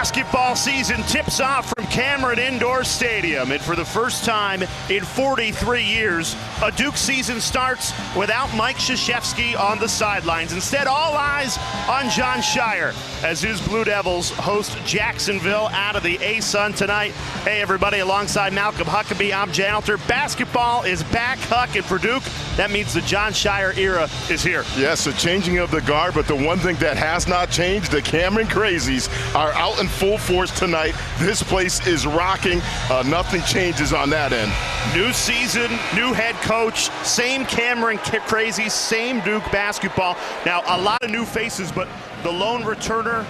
basketball season tips off from Cameron Indoor Stadium, and for the first time in 43 years, a Duke season starts without Mike Krzyzewski on the sidelines. Instead, all eyes on Jon Scheyer as his Blue Devils host Jacksonville out of the A-Sun tonight. Hey everybody, alongside Malcolm Huckabee, I'm Janelter. Basketball is back, Huck, and for Duke, that means the Jon Scheyer era is here. Yes, a changing of the guard, but the one thing that has not changed, the Cameron Crazies are out in full force tonight. This place is rocking. Nothing changes on that end. New season, new head coach, same Cameron Crazies, same Duke basketball. Now, a lot of new faces, but the lone returner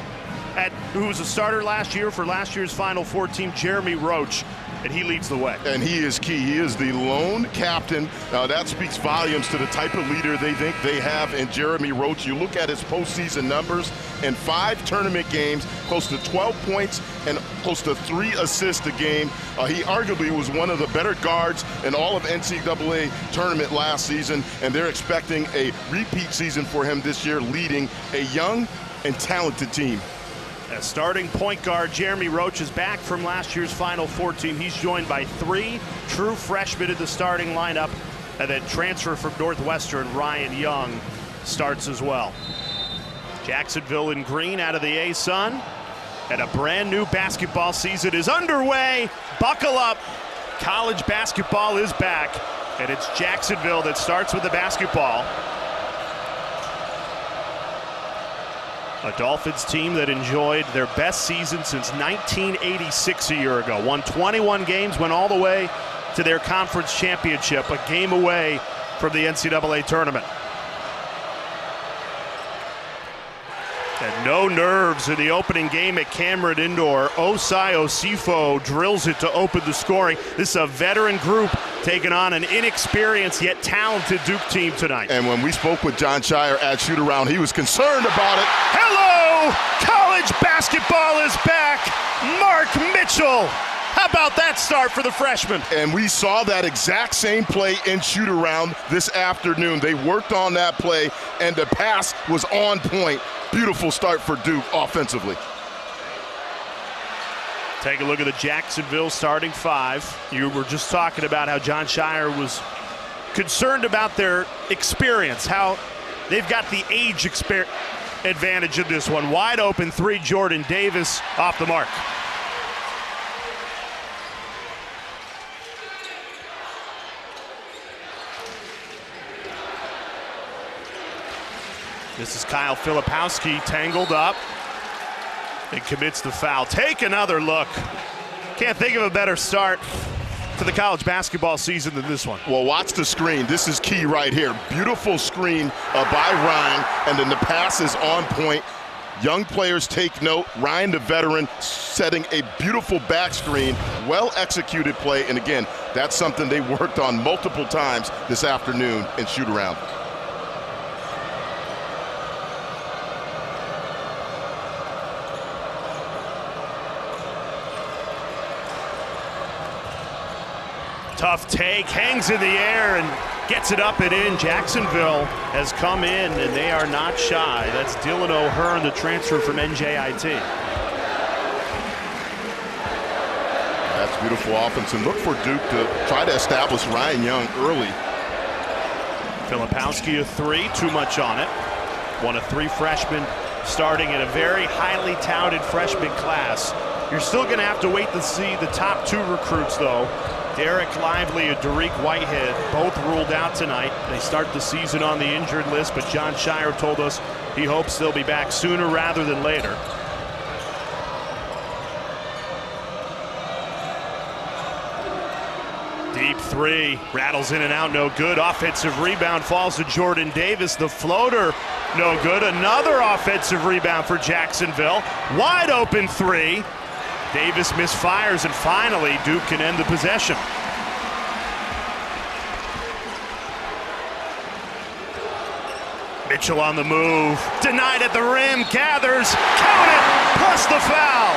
who was a starter last year for last year's Final Four team, Jeremy Roach, and he leads the way. And he is key. He is the lone captain. That speaks volumes to the type of leader they think they have in Jeremy Roach. You look at his postseason numbers in 5 tournament games, close to 12 points and close to 3 assists a game. He arguably was one of the better guards in all of NCAA tournament last season, and they're expecting a repeat season for him this year, leading a young and talented team. As starting point guard, Jeremy Roach is back from last year's Final Four team. He's joined by 3 true freshmen in the starting lineup, and then transfer from Northwestern, Ryan Young, starts as well. Jacksonville in green out of the A-Sun, and a brand new basketball season is underway. Buckle up. College basketball is back, and it's Jacksonville that starts with the basketball. A Dolphins team that enjoyed their best season since 1986 a year ago. Won 21 games, went all the way to their conference championship, a game away from the NCAA tournament. And no nerves in the opening game at Cameron Indoor. Osai Osifo drills it to open the scoring. This is a veteran group taking on an inexperienced yet talented Duke team tonight. And when we spoke with Jon Scheyer at shoot-around, he was concerned about it. Hello! College basketball is back. Mark Mitchell. How about that start for the freshman? And we saw that exact same play in shoot-around this afternoon. They worked on that play, and the pass was on point. Beautiful start for Duke offensively. Take a look at the Jacksonville starting 5. You were just talking about how Jon Scheyer was concerned about their experience, how they've got the age advantage in this one. Wide open 3, Jordan Davis off the mark. This is Kyle Filipowski tangled up and commits the foul. Take another look. Can't think of a better start to the college basketball season than this one. Well, watch the screen. This is key right here. Beautiful screen by Ryan, and then the pass is on point. Young players take note. Ryan, the veteran, setting a beautiful back screen, well-executed play. And again, that's something they worked on multiple times this afternoon in shoot-around. Tough take, hangs in the air and gets it up and in. Jacksonville has come in and they are not shy. That's Dylan O'Hearn, the transfer from NJIT. That's beautiful offense, and look for Duke to try to establish Ryan Young early. Filipowski a 3, too much on it. One of 3 freshmen starting in a very highly touted freshman class. You're still going to have to wait to see the top 2 recruits, though. Derek Lively and Derek Whitehead both ruled out tonight. They start the season on the injured list, but Jon Scheyer told us he hopes they'll be back sooner rather than later. Deep 3, rattles in and out, no good. Offensive rebound falls to Jordan Davis. The floater, no good. Another offensive rebound for Jacksonville. Wide open 3. Davis misfires, and finally Duke can end the possession. Mitchell on the move, denied at the rim, gathers, count it, plus the foul.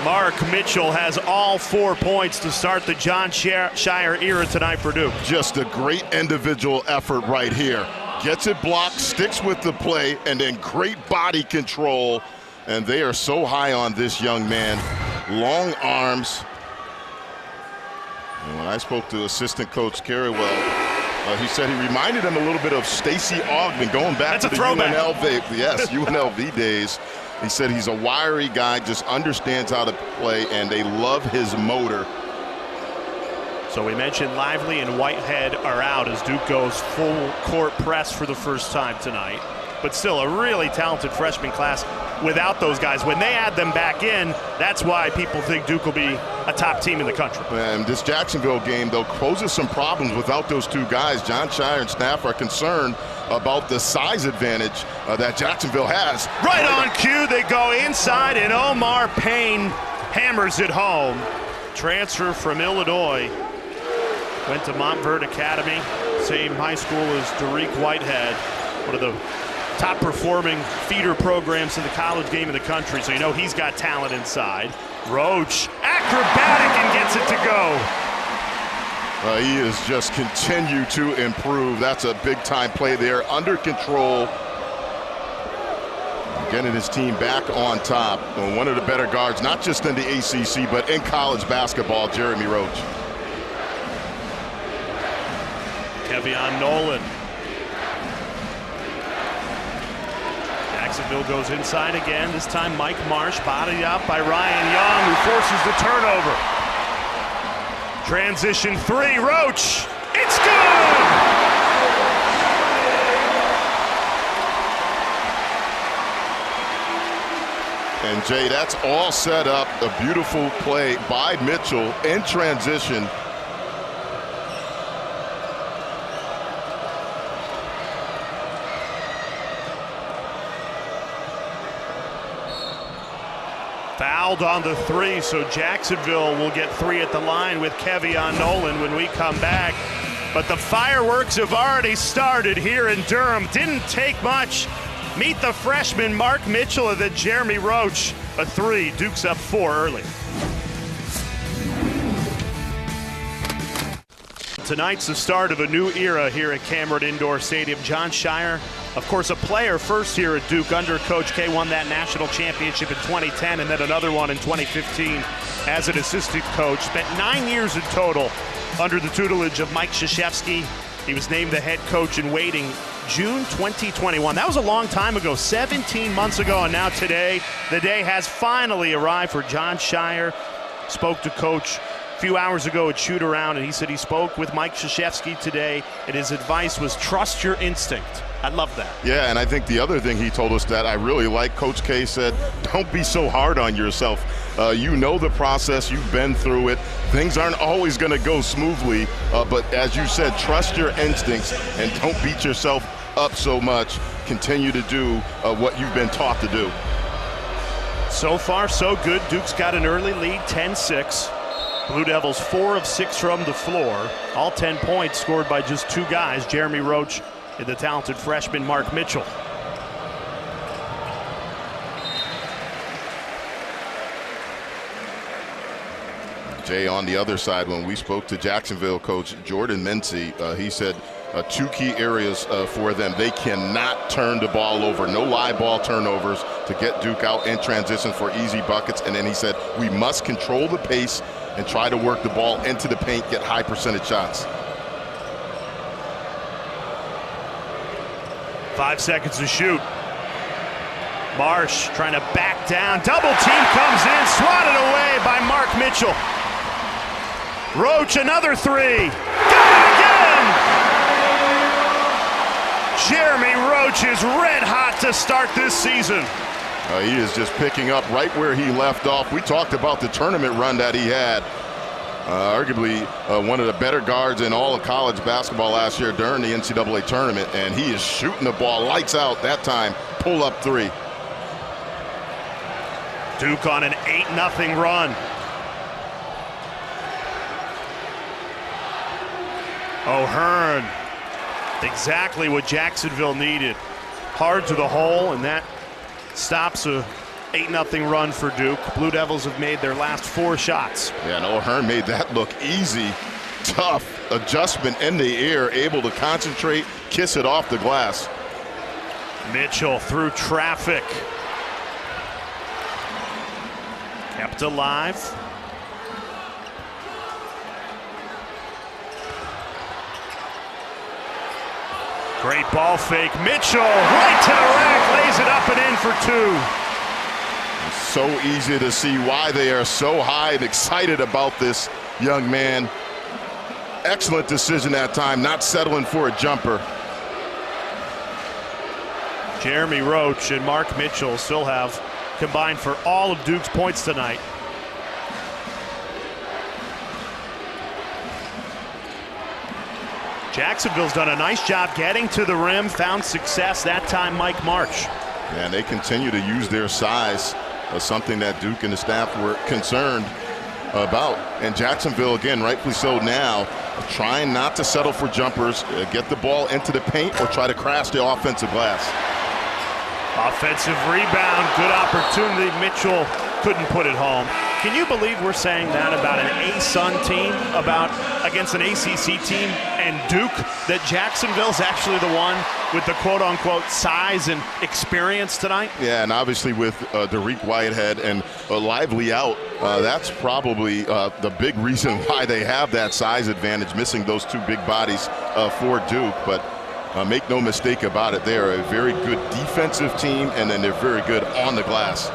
Mark Mitchell has all 4 points to start the Jon Scheyer era tonight for Duke. Just a great individual effort right here. gets it blocked, sticks with the play, and then great body control. And they are so high on this young man. Long arms. And when I spoke to assistant coach Carrawell, he said he reminded him a little bit of Stacey Augmon going back to the UNLV, yes, UNLV days. He said he's a wiry guy, just understands how to play, and they love his motor. So we mentioned Lively and Whitehead are out as Duke goes full court press for the first time tonight. But still a really talented freshman class without those guys. When they add them back in, that's why people think Duke will be a top team in the country. And this Jacksonville game, though, poses some problems without those two guys. Jon Scheyer and staff are concerned about the size advantage that Jacksonville has. Right on cue, they go inside, and Omar Payne hammers it home. Transfer from Illinois. Went to Montverde Academy, same high school as Dariq Whitehead, one of the top performing feeder programs in the college game in the country, so you know he's got talent inside. Roach, acrobatic, and gets it to go. He has just continued to improve. That's a big-time play there, under control. Getting his team back on top. One of the better guards, not just in the ACC, but in college basketball, Jeremy Roach. Kevion Nolan. Jacksonville goes inside again. This time Mike Marsh, bodied up by Ryan Young, who forces the turnover. Transition three, Roach. It's good! And Jay, that's all set up. A beautiful play by Mitchell in transition. Fouled on the three, so Jacksonville will get three at the line with Kevion Nolan when we come back. But the fireworks have already started here in Durham. Didn't take much. Meet the freshman Mark Mitchell and then Jeremy Roach. A three, Duke's up 4 early. Tonight's the start of a new era here at Cameron Indoor Stadium. Jon Scheyer, of course, a player first here at Duke under Coach K, won that national championship in 2010 and then another one in 2015 as an assistant coach. Spent 9 years in total under the tutelage of Mike Krzyzewski. He was named the head coach in waiting June 2021. That was a long time ago, 17 months ago, and now today, the day has finally arrived for Jon Scheyer. Spoke to Coach a few hours ago at shoot around, and he said he spoke with Mike Krzyzewski today, and his advice was trust your instinct. I love that. Yeah, and I think the other thing he told us that I really like, Coach K said, don't be so hard on yourself. You know the process, you've been through it. Things aren't always going to go smoothly, but as you said, trust your instincts and don't beat yourself up so much. Continue to do what you've been taught to do. So far, so good. Duke's got an early lead, 10-6. Blue Devils 4 of 6 from the floor. All 10 points scored by just 2 guys, Jeremy Roach and the talented freshman Mark Mitchell. Jay, on the other side, when we spoke to Jacksonville coach Jordan Mincy, he said 2 key areas for them. They cannot turn the ball over. No live ball turnovers to get Duke out in transition for easy buckets. And then he said, we must control the pace and try to work the ball into the paint, get high percentage shots. 5 seconds to shoot. Marsh trying to back down. Double team comes in, swatted away by Mark Mitchell. Roach, another three. Got it again! Jeremy Roach is red hot to start this season. He is just picking up right where he left off. We talked about the tournament run that he had. Arguably one of the better guards in all of college basketball last year during the NCAA tournament, and he is shooting the ball lights out that time. Pull up 3. Duke on an 8-0 run. O'Hearn, exactly what Jacksonville needed. Hard to the hole, and that stops a 8-0 run for Duke. Blue Devils have made their last 4 shots. Yeah, and O'Hearn made that look easy. tough adjustment in the air, able to concentrate, kiss it off the glass. Mitchell through traffic. Kept alive. Great ball fake. Mitchell right to the rack, lays it up and in for two. So easy to see why they are so high and excited about this young man. Excellent decision that time, not settling for a jumper. Jeremy Roach and Mark Mitchell still have combined for all of Duke's points tonight. Jacksonville's done a nice job getting to the rim, found success that time, Mike March. And they continue to use their size, something that Duke and the staff were concerned about. And Jacksonville, again, rightfully so now, trying not to settle for jumpers, get the ball into the paint or try to crash the offensive glass. Offensive rebound, good opportunity. Mitchell couldn't put it home. Can you believe we're saying that about an A-Sun team, about against an ACC team, and Duke, that Jacksonville's actually the one with the quote-unquote size and experience tonight? Yeah, and obviously with Dariq Whitehead and Lively out, that's probably the big reason why they have that size advantage, missing those two big bodies for Duke. But make no mistake about it, they're a very good defensive team, and then they're very good on the glass.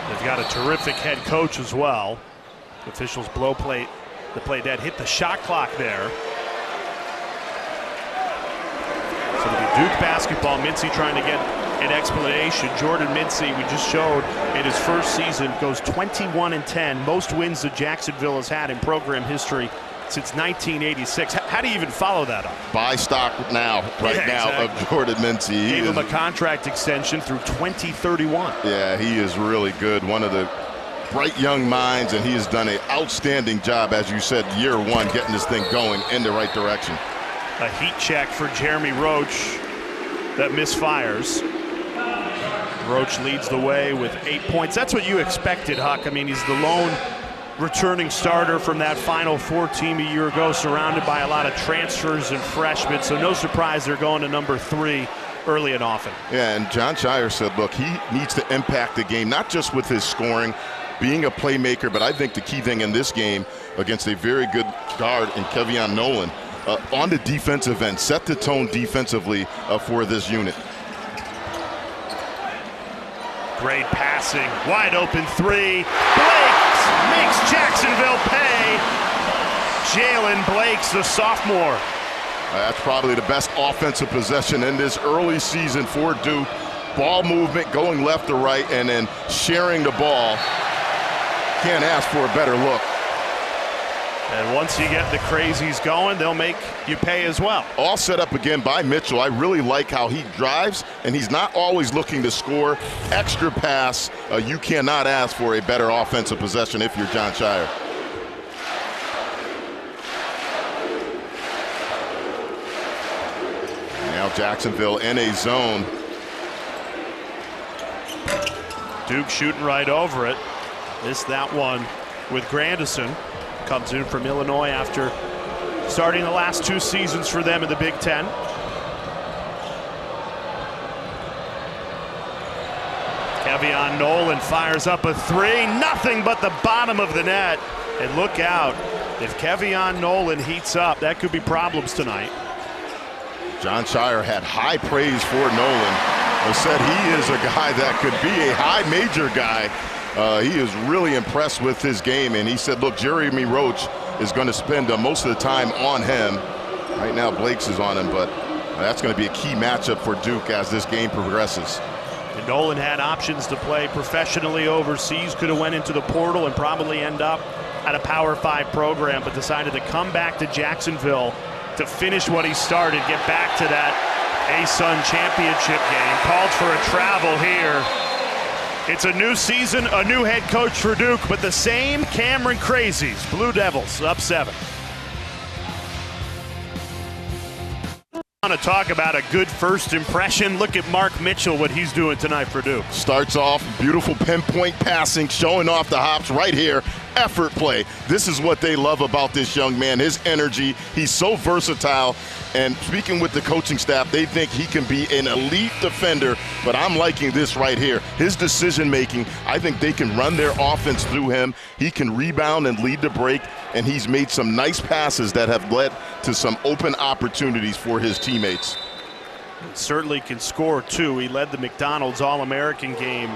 They've got a terrific head coach as well. Officials blow the play dead, hit the shot clock there. So it'll be Duke basketball. Mincy trying to get an explanation. Jordan Mincy, we just showed in his first season, goes 21-10, most wins that Jacksonville has had in program history since 1986. How do you even follow that up? Buy stock now, now, of Jordan Mincy. Gave him a contract extension through 2031. Yeah, he is really good. One of the bright young minds, and he has done an outstanding job, as you said, year one, getting this thing going in the right direction. A heat check for Jeremy Roach that misfires. Roach leads the way with 8 points. That's what you expected, Huck. I mean, he's the lone returning starter from that Final Four team a year ago, surrounded by a lot of transfers and freshmen, so no surprise they're going to number 3 early and often. Yeah, and Jon Scheyer said, look, he needs to impact the game, not just with his scoring, being a playmaker, but I think the key thing in this game against a very good guard in Kevion Nolan, on the defensive end, set the tone defensively for this unit. Great passing, wide open 3. Blakes makes Jacksonville pay. Jalen Blakes, the sophomore. That's probably the best offensive possession in this early season for Duke. Ball movement, going left to right, and then sharing the ball. Can't ask for a better look. And once you get the crazies going, they'll make you pay as well. All set up again by Mitchell. I really like how he drives, and he's not always looking to score. Extra pass. You cannot ask for a better offensive possession if you're Jon Scheyer. Now Jacksonville in a zone. Duke shooting right over it. Missed that one with Grandison. Comes in from Illinois after starting the last 2 seasons for them in the Big Ten. Kevion Nolan fires up a 3. Nothing but the bottom of the net. And look out. If Kevion Nolan heats up, that could be problems tonight. Jon Scheyer had high praise for Nolan. He said he is a guy that could be a high major guy. He is really impressed with his game, and he said, look, Jeremy Roach is going to spend most of the time on him. Right now Blakes is on him, but that's going to be a key matchup for Duke as this game progresses. And Nolan had options to play professionally overseas, could have went into the portal and probably end up at a Power 5 program, but decided to come back to Jacksonville to finish what he started, get back to that A-Sun championship game. Called for a travel here. It's a new season, a new head coach for Duke, but the same Cameron Crazies. Blue Devils up 7. I want to talk about a good first impression. Look at Mark Mitchell, what he's doing tonight for Duke. Starts off beautiful pinpoint passing, showing off the hops right here effort play. This is what they love about this young man, his energy. He's so versatile. And speaking with the coaching staff, they think he can be an elite defender, but I'm liking this right here. His decision-making, I think they can run their offense through him. He can rebound and lead the break, and he's made some nice passes that have led to some open opportunities for his teammates. Certainly can score, too. He led the McDonald's All-American game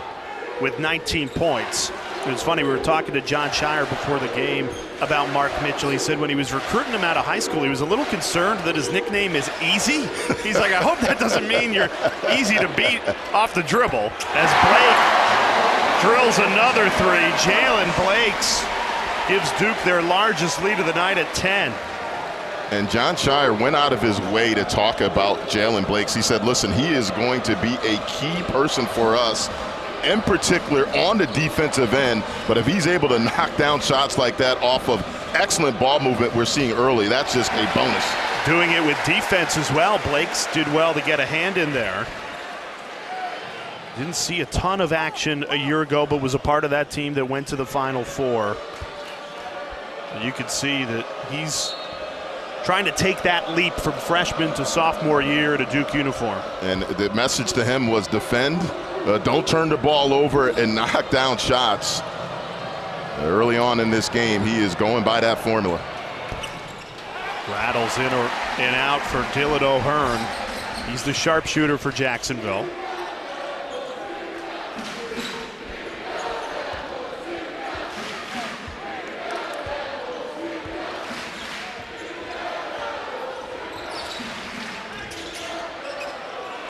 with 19 points. It was funny, we were talking to John Shire before the game about Mark Mitchell. He said when he was recruiting him out of high school, he was a little concerned that his nickname is Easy. He's like, I hope that doesn't mean you're easy to beat off the dribble. As Blake drills another three, Jalen Blakes gives Duke their largest lead of the night at 10. And John Shire went out of his way to talk about Jalen Blakes. He said, listen, he is going to be a key person for us, in particular on the defensive end, but if he's able to knock down shots like that off of excellent ball movement we're seeing early, that's just a bonus. Doing it with defense as well. Blakes did well to get a hand in there. Didn't see a ton of action a year ago, but was a part of that team that went to the Final Four. And you could see that he's trying to take that leap from freshman to sophomore year to Duke uniform. And the message to him was defend. Don't turn the ball over and knock down shots. Early on in this game, he is going by that formula. Rattles in or and out for Dylan O'Hearn. He's the sharpshooter for Jacksonville.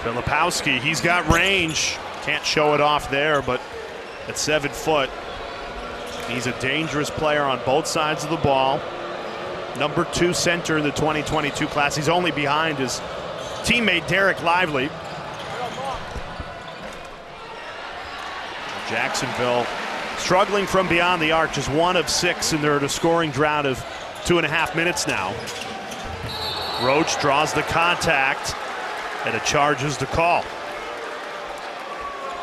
Filipowski, he's got range. Can't show it off there, but at 7 foot, he's a dangerous player on both sides of the ball. Number 2 center in the 2022 class. He's only behind his teammate Derek Lively. Jacksonville struggling from beyond the arc, just 1 of 6, and they're at a scoring drought of 2.5 minutes now. Roach draws the contact, and a charge is the call.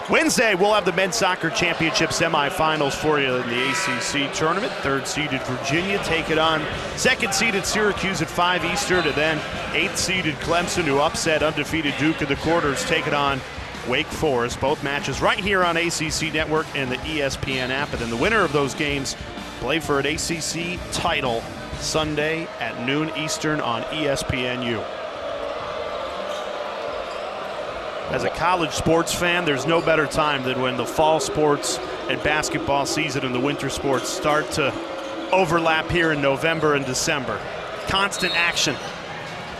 Wednesday, we'll have the men's soccer championship semifinals for you in the ACC tournament. 3rd-seeded Virginia take it on 2nd-seeded Syracuse at 5 Eastern, and then 8th-seeded Clemson, who upset undefeated Duke in the quarters, take it on Wake Forest. Both matches right here on ACC Network and the ESPN app. And then the winner of those games play for an ACC title Sunday at noon Eastern on ESPNU. As a college sports fan, there's no better time than when the fall sports and basketball season and the winter sports start to overlap here in November and December. Constant action.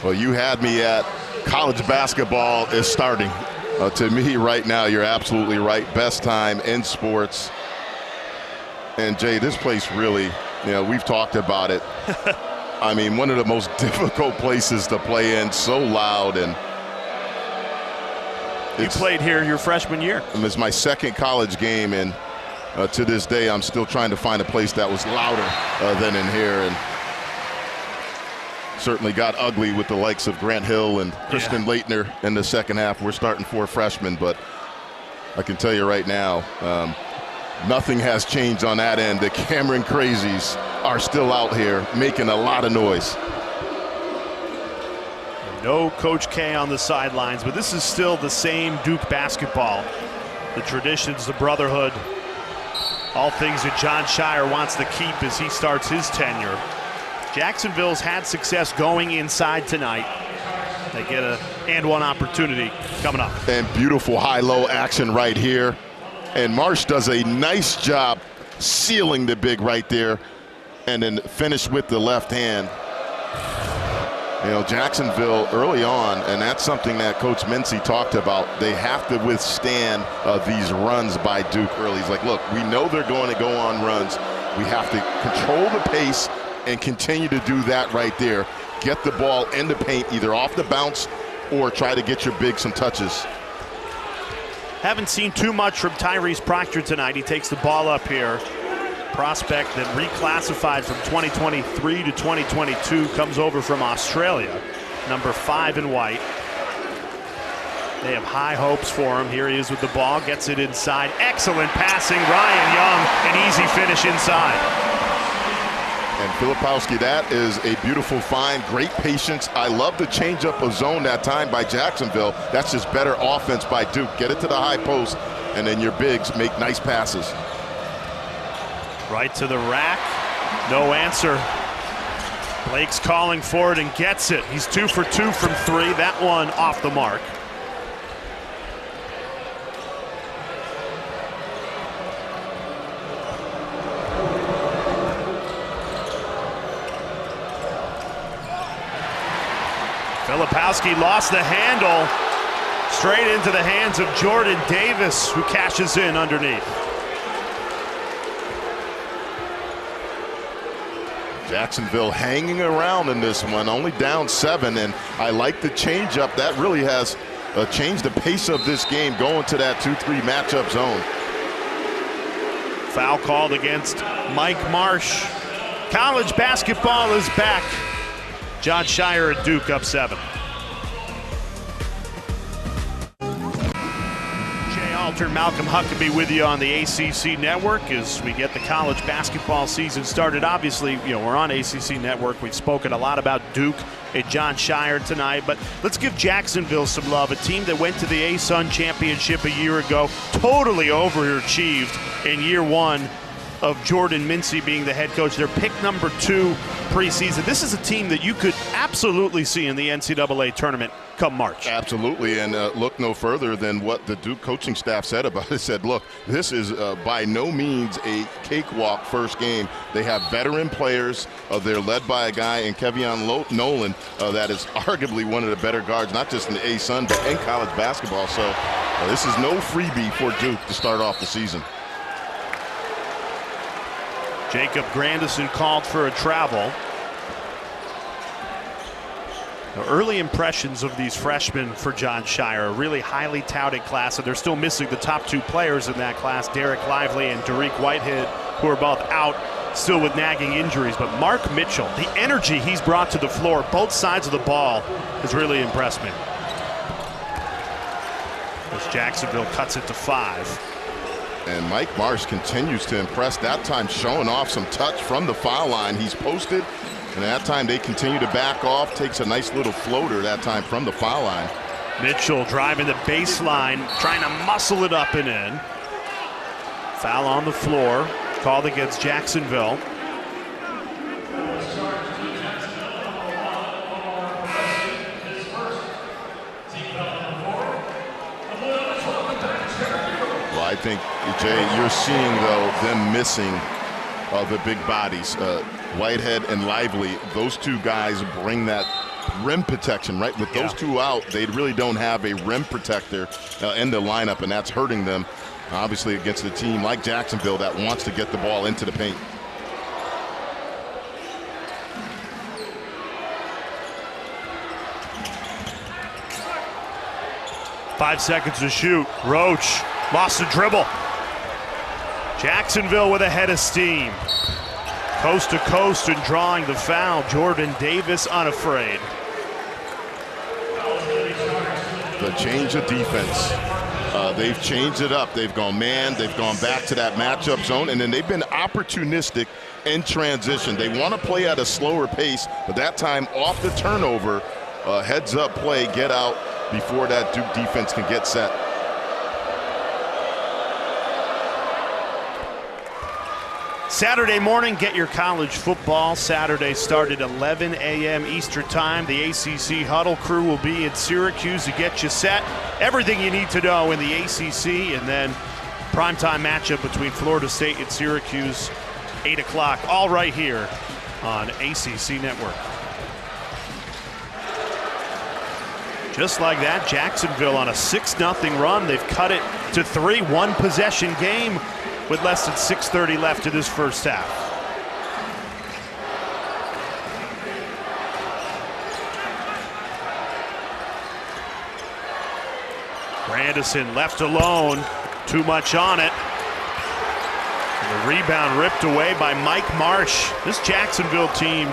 Well, you had me at college basketball is starting. To me right now, you're absolutely right. Best time in sports. And Jay, this place really, we've talked about it. I mean, one of the most difficult places to play in, so loud. And you played here your freshman year. It's my 2nd college game, and to this day, I'm still trying to find a place that was louder than in here. And certainly got ugly with the likes of Grant Hill and Kristen Leitner in the second half. We're starting 4 freshmen, but I can tell you right now, nothing has changed on that end. The Cameron Crazies are still out here making a lot of noise. No Coach K on the sidelines, but this is still the same Duke basketball. The traditions, the brotherhood, all things that John Shire wants to keep as he starts his tenure. Jacksonville's had success going inside tonight. They get a and-one opportunity coming up. And beautiful high-low action right here. And Marsh does a nice job sealing the big right there and then finish with the left hand. Jacksonville early on, and that's something that Coach Mincy talked about, they have to withstand these runs by Duke early. He's like, look, we know they're going to go on runs. We have to control the pace and continue to do that right there. Get the ball in the paint, either off the bounce or try to get your big some touches. Haven't seen too much from Tyrese Proctor tonight. He takes the ball up here. Prospect that reclassified from 2023 to 2022, comes over from Australia, number 5 in white. They have high hopes for him. Here he is with the ball, gets it inside. Excellent passing, Ryan Young, an easy finish inside. And Filipowski, that is a beautiful find. Great patience. I love the change up of zone that time by Jacksonville. That's just better offense by Duke. Get it to the high post, and then your bigs make nice passes. Right to the rack. No answer. Blake's calling for it and gets it. He's 2 for 2 from 3. That one off the mark. Filipowski lost the handle. Straight into the hands of Jordan Davis, who cashes in underneath. Jacksonville hanging around in this one, only down 7, and I like the changeup. That really has changed the pace of this game, going to that 2-3 matchup zone. Foul called against Mike Marsh. College basketball is back. Jon Scheyer at Duke up 7. Jay Alter, Malcolm Huckabee with you on the ACC Network as we get the college basketball season started. Obviously, we're on ACC Network. We've spoken a lot about Duke and Jon Scheyer tonight, but let's give Jacksonville some love. A team that went to the ASUN championship a year ago, totally overachieved in year 1 of Jordan Mincy being the head coach. They're pick number 2 preseason. This is a team that you could absolutely see in the NCAA tournament come March. Absolutely, and look no further than what the Duke coaching staff said about it. Said, look, this is by no means a cakewalk first game. They have veteran players. They're led by a guy in Kevion Nolan that is arguably one of the better guards, not just in the ASUN, but in college basketball. So this is no freebie for Duke to start off the season. Jacob Grandison called for a travel. The early impressions of these freshmen for Jon Scheyer, a really highly touted class, and they're still missing the top 2 players in that class, Derek Lively and Dariq Whitehead, who are both out still with nagging injuries. But Mark Mitchell, the energy he's brought to the floor, both sides of the ball, has really impressed me. As Jacksonville cuts it to 5. And Mike Marsh continues to impress, that time showing off some touch from the foul line. He's posted, and that time they continue to back off, takes a nice little floater that time from the foul line. Mitchell driving the baseline, trying to muscle it up and in. Foul on the floor, called against Jacksonville. I think, Jay, you're seeing, though, them missing the big bodies. Whitehead and Lively, those 2 guys bring that rim protection, right? With those 2 out, they really don't have a rim protector in the lineup, and that's hurting them, obviously, against a team like Jacksonville that wants to get the ball into the paint. Five seconds to shoot. Roach lost the dribble. Jacksonville with a head of steam. Coast to coast and drawing the foul. Jordan Davis unafraid. The change of defense. They've changed it up. They've gone man. They've gone back to that matchup zone. And then they've been opportunistic in transition. They want to play at a slower pace, but that time off the turnover, heads up play, get out before that Duke defense can get set. Saturday morning, get your college football. Saturday start at 11 a.m. Eastern time. The ACC Huddle crew will be in Syracuse to get you set. Everything you need to know in the ACC, and then primetime matchup between Florida State and Syracuse, 8 o'clock, all right here on ACC Network. Just like that, Jacksonville on a 6-0 run. They've cut it to 3, one-possession game with less than 6:30 left in this first half. Grandison left alone, too much on it. And the rebound ripped away by Mike Marsh. This Jacksonville team,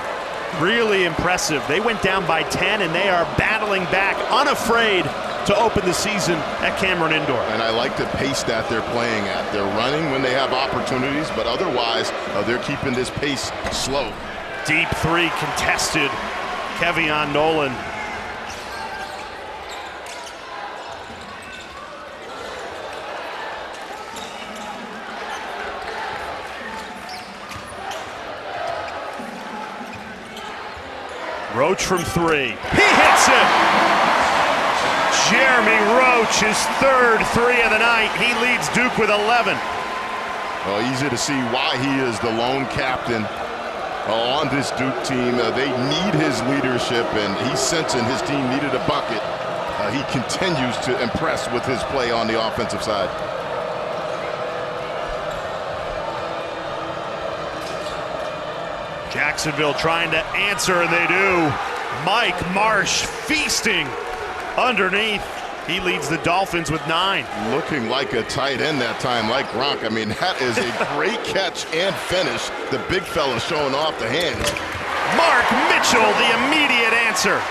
really impressive. They went down by 10 and they are battling back, unafraid to open the season at Cameron Indoor. And I like the pace that they're playing at. They're running when they have opportunities, but otherwise they're keeping this pace slow. Deep three contested. Kevion Nolan. Roach from three. He hits it! Jeremy Roach, his third three of the night. He leads Duke with 11. Well, easy to see why he is the lone captain on this Duke team. They need his leadership, and he's sensing his team needed a bucket. He continues to impress with his play on the offensive side. Jacksonville trying to answer, and they do. Mike Marsh feasting underneath. He leads the Dolphins with 9. Looking like a tight end that time, like Gronk. I mean, that is a great catch and finish. The big fella showing off the hands. Mark Mitchell, the immediate answer.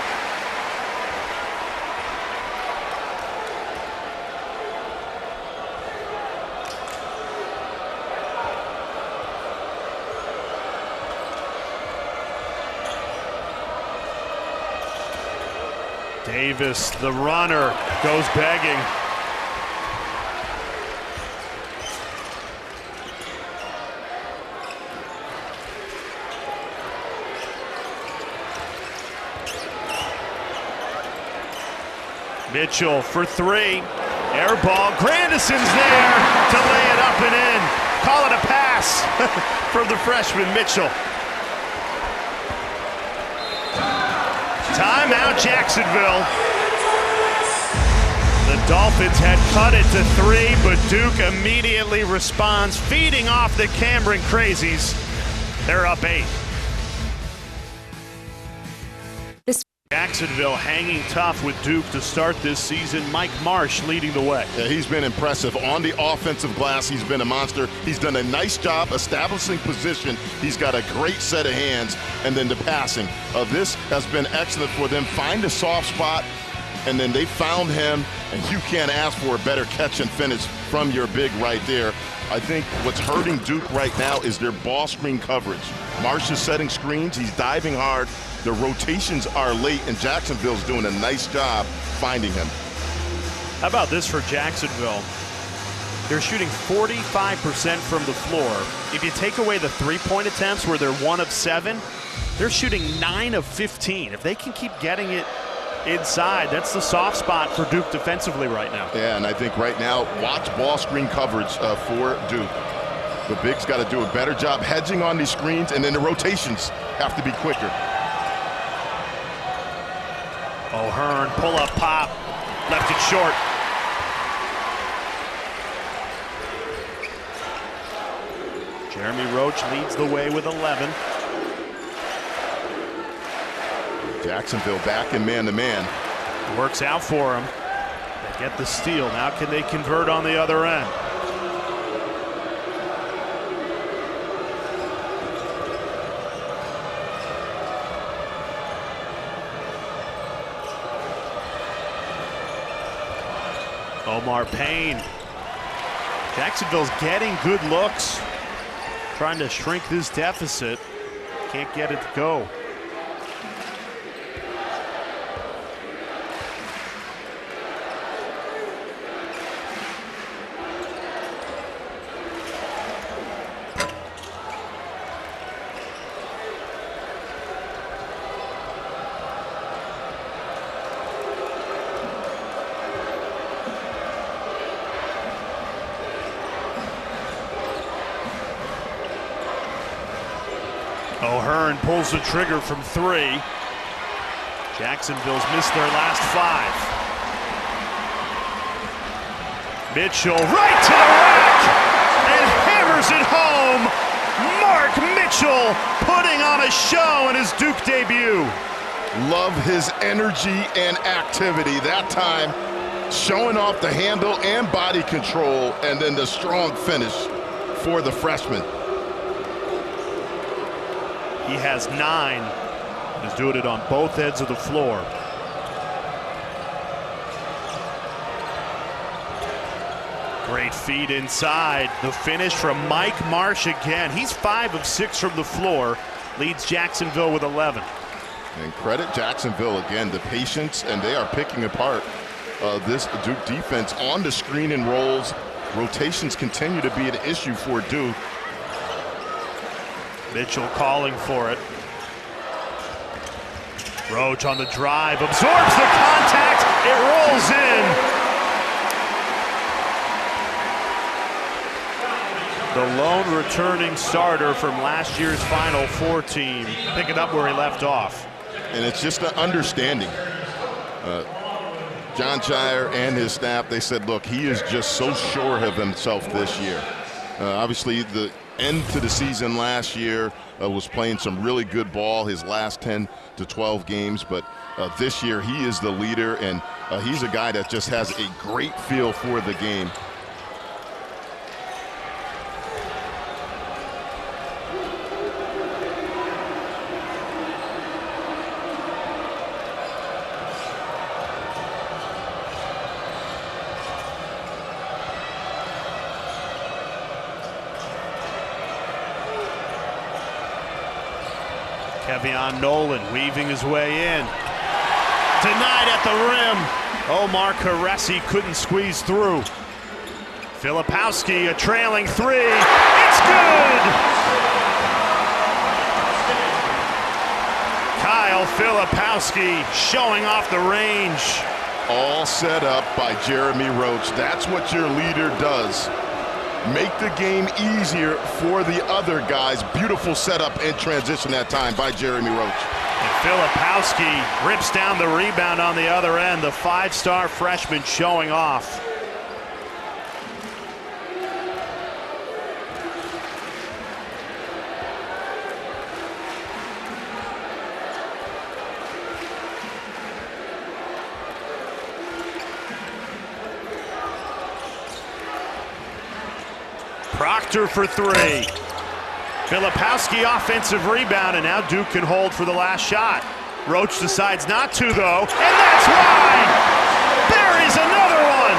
Davis, the runner, goes begging. Mitchell for three. Air ball. Grandison's there to lay it up and in. Call it a pass from the freshman Mitchell. Timeout, Jacksonville. The Dolphins had cut it to 3, but Duke immediately responds, feeding off the Cameron Crazies. They're up 8. Jacksonville hanging tough with Duke to start this season. Mike Marsh leading the way. Yeah, he's been impressive on the offensive glass. He's been a monster. He's done a nice job establishing position. He's got a great set of hands, and then the passing. This has been excellent for them. Find a soft spot, and then they found him, and you can't ask for a better catch and finish from your big right there. I think what's hurting Duke right now is their ball screen coverage. Marsh is setting screens. He's diving hard. The rotations are late, and Jacksonville's doing a nice job finding him. How about this for Jacksonville? They're shooting 45% from the floor. If you take away the three-point attempts where they're 1 of 7, they're shooting 9 of 15. If they can keep getting it inside, that's the soft spot for Duke defensively right now. Yeah, and I think right now, watch ball screen coverage for Duke. The bigs got to do a better job hedging on these screens, and then the rotations have to be quicker. O'Hearn, pull-up pop, left it short. Jeremy Roach leads the way with 11. Jacksonville back in man-to-man. Works out for him. They get the steal. Now can they convert on the other end? Omar Payne. Jacksonville's getting good looks. Trying to shrink this deficit. Can't get it to go. O'Hearn pulls the trigger from 3. Jacksonville's missed their last 5. Mitchell right to the rack and hammers it home. Mark Mitchell putting on a show in his Duke debut. Love his energy and activity. That time showing off the handle and body control, and then the strong finish for the freshman. He has 9. He's doing it on both ends of the floor. Great feed inside. The finish from Mike Marsh again. He's 5 of 6 from the floor. Leads Jacksonville with 11. And credit Jacksonville again, the patience, and they are picking apart this Duke defense on the screen and rolls. Rotations continue to be an issue for Duke. Mitchell calling for it. Roach on the drive, absorbs the contact, it rolls in. The lone returning starter from last year's Final Four team, picking up where he left off. And it's just an understanding. Jon Scheyer and his staff, they said, look, he is just so sure of himself this year. Obviously, the end to the season last year was playing some really good ball his last 10 to 12 games, but this year he is the leader, and he's a guy that just has a great feel for the game. Kevion Nolan weaving his way in. Denied at the rim. Omar Karesi couldn't squeeze through. Filipowski, a trailing 3. It's good! Kyle Filipowski showing off the range. All set up by Jeremy Roach. That's what your leader does. Make the game easier for the other guys. Beautiful setup and transition that time by Jeremy Roach. And Filipowski rips down the rebound on the other end. The 5-star freshman showing off. Proctor for 3. Filipowski offensive rebound, and now Duke can hold for the last shot. Roach decides not to, though, and that's why! There is another one!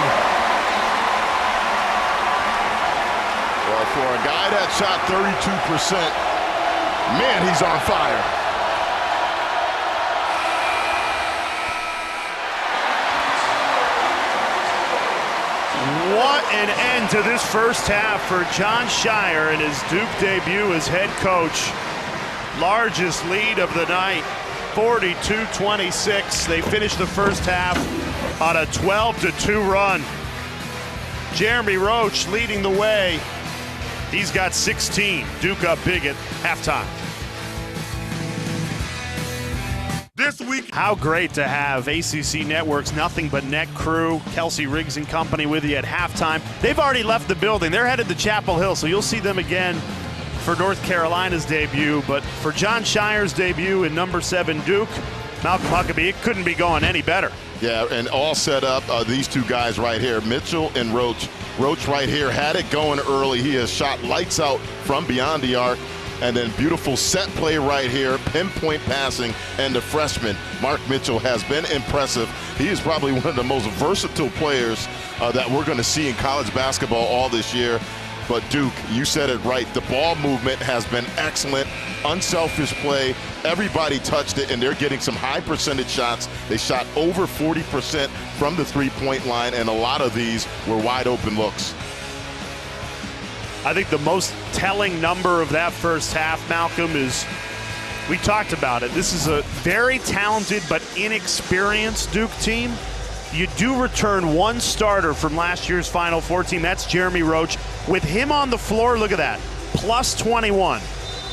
Well, for a guy that shot 32%, man, he's on fire. What an end to this first half for Jon Scheyer in his Duke debut as head coach. Largest lead of the night, 42-26. They finished the first half on a 12-2 run. Jeremy Roach leading the way. He's got 16. Duke up big at halftime. This week, how great to have ACC Network's Nothing But Net crew, Kelsey Riggs and company with you at halftime. They've already left the building. They're headed to Chapel Hill, so you'll see them again for North Carolina's debut. But for Jon Scheyer's debut in number 7 Duke, Malcolm Huckabee, it couldn't be going any better. Yeah, and all set up, these two guys right here, Mitchell and Roach. Roach right here had it going early. He has shot lights out from beyond the arc. And then beautiful set play right here, pinpoint passing, and the freshman, Mark Mitchell, has been impressive. He is probably one of the most versatile players that we're going to see in college basketball all this year. But Duke, you said it right. The ball movement has been excellent, unselfish play. Everybody touched it, and they're getting some high percentage shots. They shot over 40% from the three-point line, and a lot of these were wide open looks. I think the most telling number of that first half, Malcolm, is we talked about it. This is a very talented but inexperienced Duke team. You do return one starter from last year's Final Four team. That's Jeremy Roach. With him on the floor, look at that, plus 21.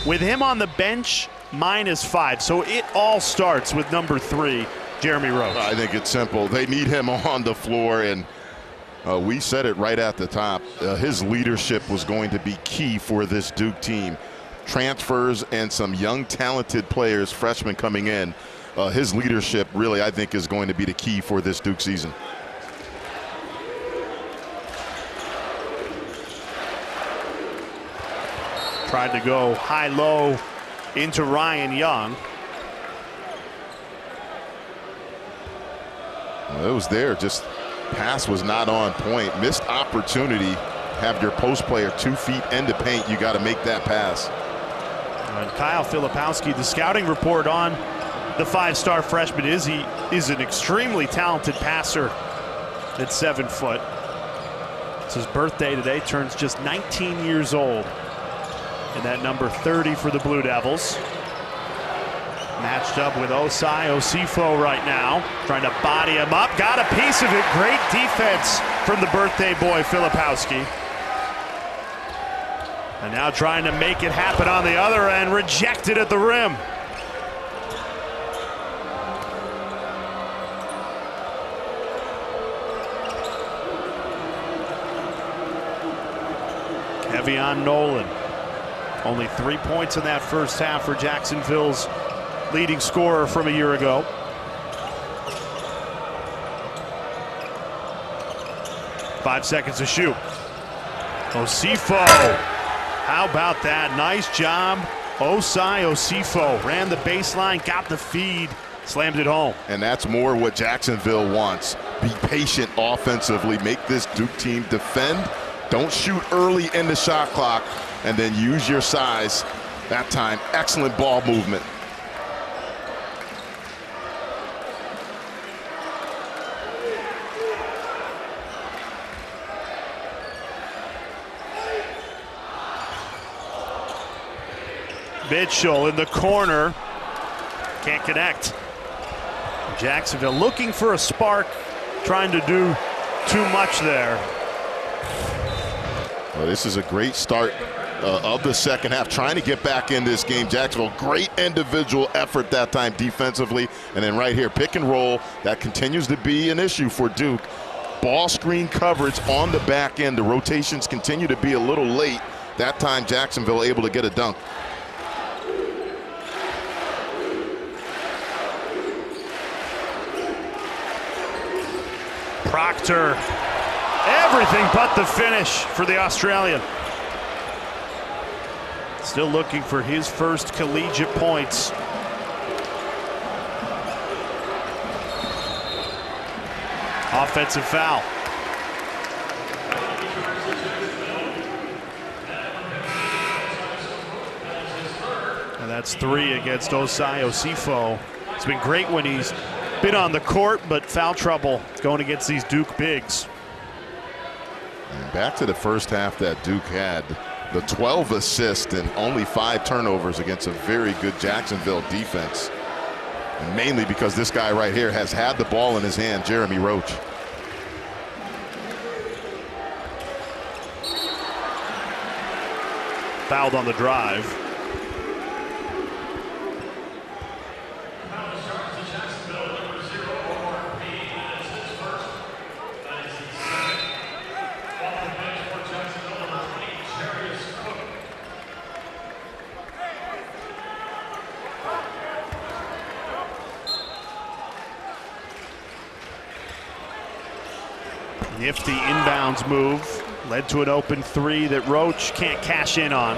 With him on the bench, minus 5. So it all starts with number 3, Jeremy Roach. I think it's simple. They need him on the floor, and we said it right at the top. His leadership was going to be key for this Duke team. Transfers and some young, talented players, freshmen coming in. His leadership really, I think, is going to be the key for this Duke season. Tried to go high-low into Ryan Young. Well, it was there, just Pass was not on point. Missed opportunity. Have your post player 2 feet into paint. You got to make that pass. And Kyle Filipowski, the scouting report on the 5-star freshman is he is an extremely talented passer at 7 foot. It's his birthday today, turns just 19 years old. And that number 30 for the Blue Devils. Matched up with Osai Osifo right now, trying to body him up. Got a piece of it. Great defense from the birthday boy, Filipowski. And now trying to make it happen on the other end. Rejected at the rim. Kevion Nolan. Only 3 points in that first half for Jacksonville's leading scorer from a year ago. Five seconds to shoot. Osifo. How about that? Nice job. Osai Osifo ran the baseline, got the feed, slammed it home. And that's more what Jacksonville wants. Be patient offensively. Make this Duke team defend. Don't shoot early in the shot clock, and then use your size. That time, excellent ball movement. Mitchell in the corner. Can't connect. Jacksonville looking for a spark, trying to do too much there. Well, this is a great start of the second half, trying to get back in this game. Jacksonville, great individual effort that time defensively. And then right here, pick and roll. That continues to be an issue for Duke. Ball screen coverage on the back end. The rotations continue to be a little late. That time, Jacksonville able to get a dunk. Proctor, everything but the finish for the Australian. Still looking for his first collegiate points. Offensive foul. And that's 3 against Osai Osifo. It's been great when he's been on the court, but foul trouble going against these Duke bigs. And back to the first half that Duke had. The 12 assists and only 5 turnovers against a very good Jacksonville defense. And mainly because this guy right here has had the ball in his hand, Jeremy Roach. Fouled on the drive. Nifty inbounds move led to an open 3 that Roach can't cash in on.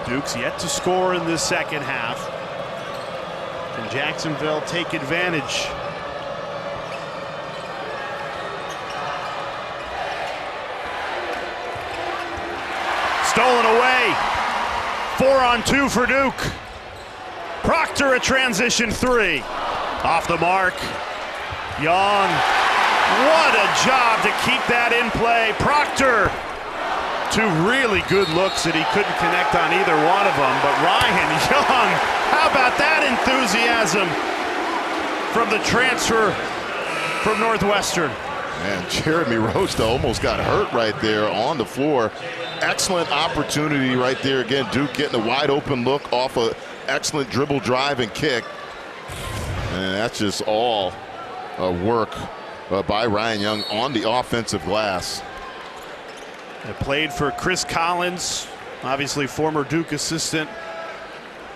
Duke's yet to score in this second half. Can Jacksonville take advantage? Stolen away. 4-on-2 for Duke. Proctor a transition 3. Off the mark. Young. What a job to keep that in play. Proctor. 2 really good looks that he couldn't connect on either one of them. But Ryan Young, how about that enthusiasm from the transfer from Northwestern? Man, Jeremy Roach almost got hurt right there on the floor. Excellent opportunity right there. Again, Duke getting a wide open look off an excellent dribble drive and kick. And that's just all work by Ryan Young on the offensive glass. It played for Chris Collins, obviously former Duke assistant.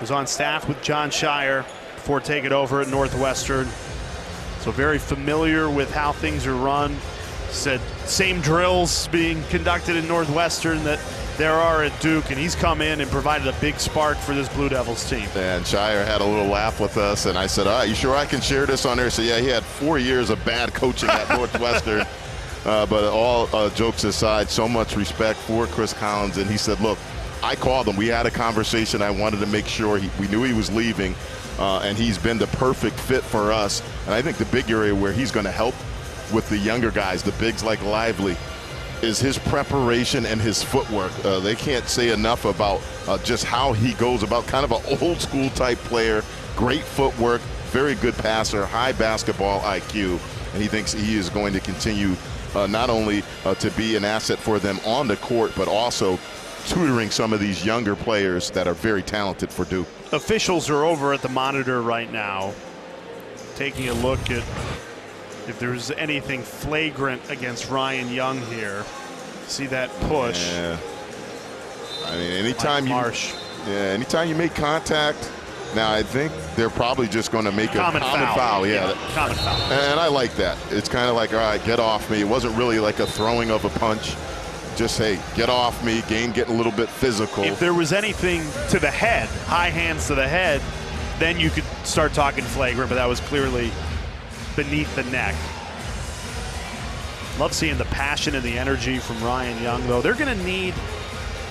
Was on staff with John Shire before taking over at Northwestern. So very familiar with how things are run. Said same drills being conducted in Northwestern that there are at Duke, and he's come in and provided a big spark for this Blue Devils team. And Shire had a little laugh with us, and I said, all right, you sure I can share this on there? So yeah, he had 4 years of bad coaching at Northwestern. But all jokes aside, so much respect for Chris Collins. And he said, look, I called him. We had a conversation. I wanted to make sure we knew he was leaving, and he's been the perfect fit for us. And I think the big area where he's going to help with the younger guys, the bigs like Lively, is his preparation and his footwork. They can't say enough about just how he goes about, kind of an old school type player, great footwork, very good passer, high basketball IQ, and he thinks he is going to continue not only to be an asset for them on the court, but also tutoring some of these younger players that are very talented for Duke. Officials are over at the monitor right now, taking a look at if there's anything flagrant against Ryan Young here. See that push. Yeah. I mean, anytime anytime you make contact, now I think they're probably just going to make a common foul. Yeah, common foul. And I like that. It's kind of like, all right, get off me. It wasn't really like a throwing of a punch. Just, hey, get off me. Game getting a little bit physical. If there was anything to the head, high hands to the head, then you could start talking flagrant, but that was clearly beneath the neck. Love seeing the passion and the energy from Ryan Young, though. They're going to need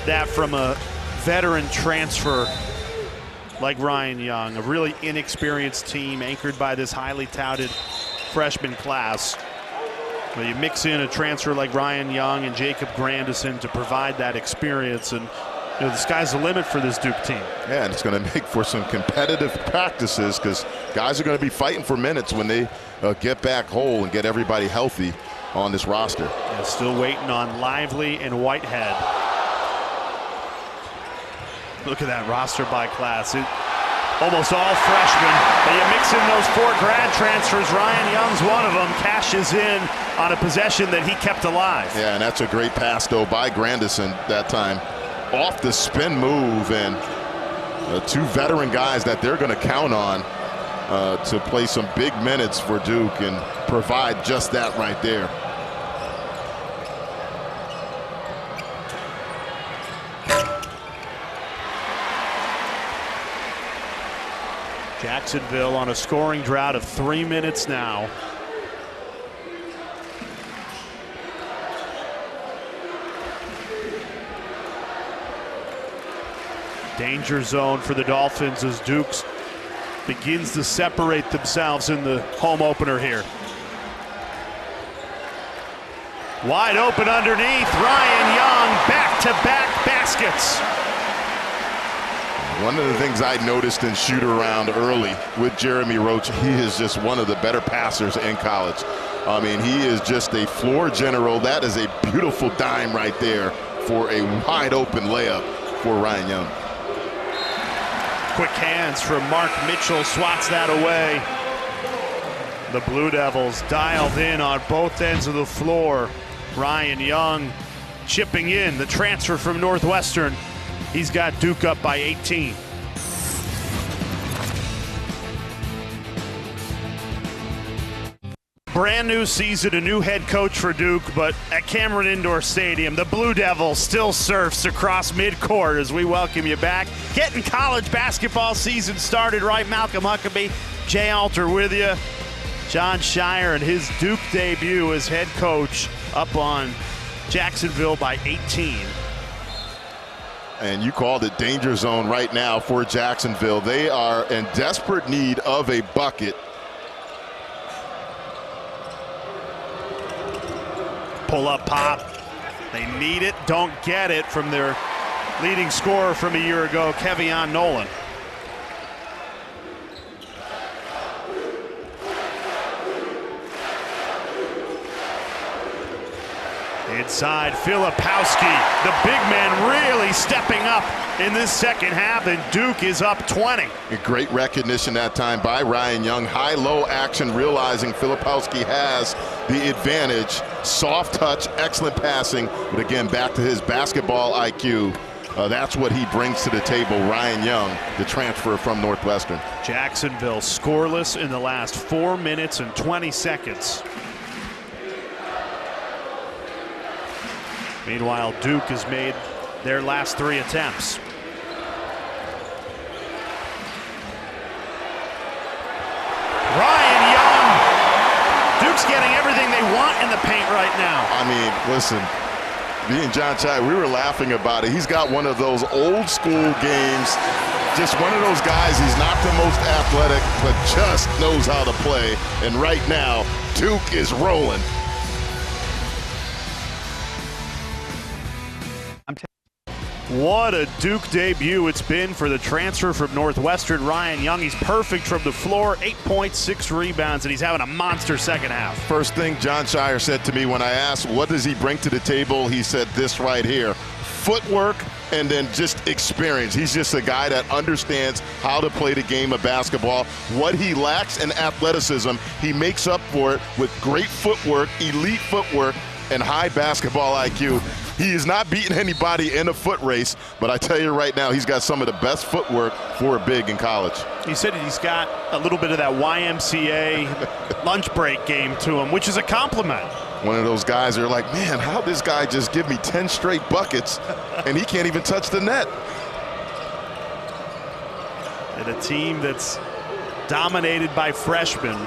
that from a veteran transfer like Ryan Young, a really inexperienced team anchored by this highly touted freshman class. But you mix in a transfer like Ryan Young and Jacob Grandison to provide that experience, and the sky's the limit for this Duke team. Yeah, and it's going to make for some competitive practices because guys are going to be fighting for minutes when they get back whole and get everybody healthy on this roster. And still waiting on Lively and Whitehead. Look at that roster by class. Almost all freshmen. But you mix in those 4 grad transfers. Ryan Young's one of them. Cashes in on a possession that he kept alive. Yeah, and that's a great pass, though, by Grandison that time. Off the spin move, and 2 veteran guys that they're going to count on to play some big minutes for Duke and provide just that right there. Jacksonville on a scoring drought of 3 minutes now. Danger zone for the Dolphins as Duke's begins to separate themselves in the home opener here. Wide open underneath, Ryan Young, back-to-back baskets. One of the things I noticed in shoot-around early with Jeremy Roach, he is just one of the better passers in college. I mean, he is just a floor general. That is a beautiful dime right there for a wide-open layup for Ryan Young. Quick hands from Mark Mitchell, swats that away. The Blue Devils dialed in on both ends of the floor. Ryan Young chipping in, the transfer from Northwestern. He's got Duke up by 18. Brand new season, a new head coach for Duke, but at Cameron Indoor Stadium, the Blue Devils still surfs across midcourt as we welcome you back. Getting college basketball season started right. Malcolm Huckabee, Jay Alter with you. John Shire and his Duke debut as head coach up on Jacksonville by 18. And you called it danger zone right now for Jacksonville. They are in desperate need of a bucket. Pull up pop. They need it, don't get it from their leading scorer from a year ago, Kevion Nolan. Inside, Filipowski, the big man really stepping up in this second half, and Duke is up 20. A great recognition that time by Ryan Young. High-low action, realizing Filipowski has the advantage. Soft touch, excellent passing, but again, back to his basketball IQ. That's what he brings to the table, Ryan Young, the transfer from Northwestern. Jacksonville scoreless in the last 4 minutes and 20 seconds. Meanwhile, Duke has made their last 3 attempts. Ryan Young. Duke's getting everything they want in the paint right now. I mean, listen, me and John Chai, we were laughing about it. He's got one of those old school games. Just one of those guys, he's not the most athletic, but just knows how to play. And right now, Duke is rolling. What a Duke debut it's been for the transfer from Northwestern, Ryan Young. He's perfect from the floor, 8 points, 6 rebounds, and he's having a monster second half. First thing John Shire said to me when I asked, what does he bring to the table? He said this right here: footwork and then just experience. He's just a guy that understands how to play the game of basketball. What he lacks in athleticism, he makes up for it with great footwork, elite footwork, and high basketball IQ. He is not beating anybody in a foot race, but I tell you right now, he's got some of the best footwork for a big in college. He said he's got a little bit of that YMCA lunch break game to him, which is a compliment. One of those guys are like, man, how'd this guy just give me 10 straight buckets and he can't even touch the net? And a team that's dominated by freshmen.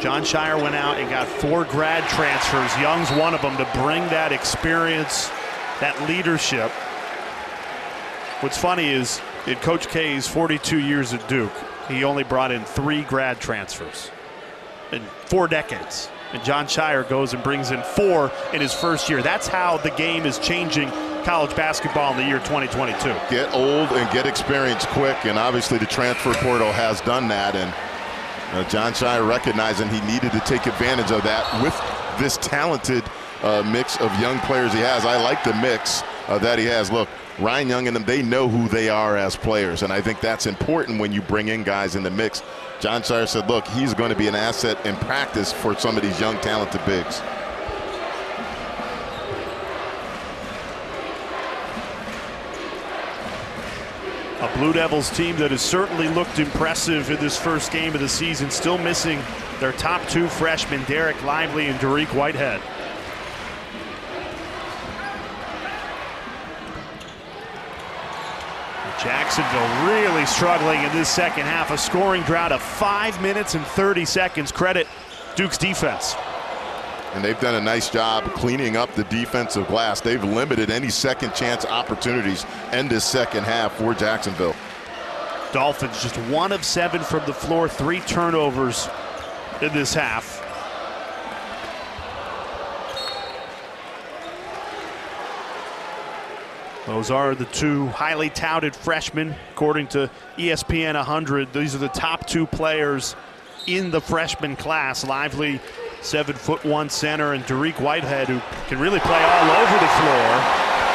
John Shire went out and got 4 grad transfers. Young's one of them, to bring that experience, that leadership. What's funny is in Coach K's 42 years at Duke, he only brought in 3 grad transfers in 4 decades. And John Shire goes and brings in 4 in his first year. That's how the game is changing college basketball in the year 2022. Get old and get experience quick, and obviously the transfer portal has done that. And John Shire recognizing he needed to take advantage of that with this talented mix of young players he has. I like the mix that he has. Look, Ryan Young and them, they know who they are as players, and I think that's important when you bring in guys in the mix. John Shire said, look, he's going to be an asset in practice for some of these young, talented bigs. A Blue Devils team that has certainly looked impressive in this first game of the season, still missing their top 2 freshmen, Derek Lively and Dariq Whitehead. Jacksonville really struggling in this second half. A scoring drought of 5 minutes and 30 seconds. Credit Duke's defense. And they've done a nice job cleaning up the defensive glass. They've limited any second chance opportunities in this second half for Jacksonville. Dolphins just 1 of 7 from the floor, 3 turnovers in this half. Those are the 2 highly touted freshmen, according to ESPN 100. These are the top 2 players in the freshman class. Lively, 7'1" center, and Dariq Whitehead, who can really play all over the floor,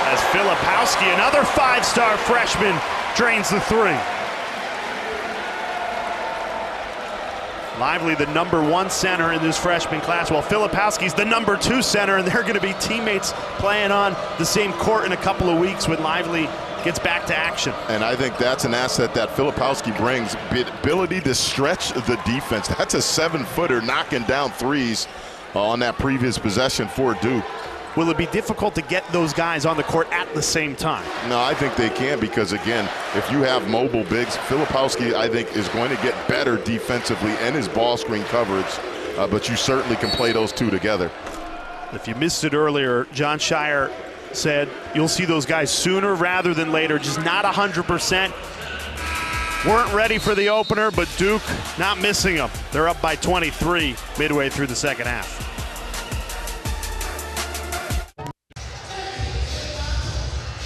as Filipowski, another 5-star freshman, drains the 3. Lively, the #1 center in this freshman class, while Filipowski's the #2 center, and they're going to be teammates playing on the same court in a couple of weeks when Lively gets back to action. And I think that's an asset that Filipowski brings, the ability to stretch the defense. That's a 7-footer knocking down threes on that previous possession for Duke. Will it be difficult to get those guys on the court at the same time? No, I think they can, because, again, if you have mobile bigs, Filipowski, I think, is going to get better defensively in his ball screen coverage, but you certainly can play those 2 together. If you missed it earlier, John Shire said you'll see those guys sooner rather than later, just not 100%. Weren't ready for the opener, but Duke not missing them. They're up by 23 midway through the second half.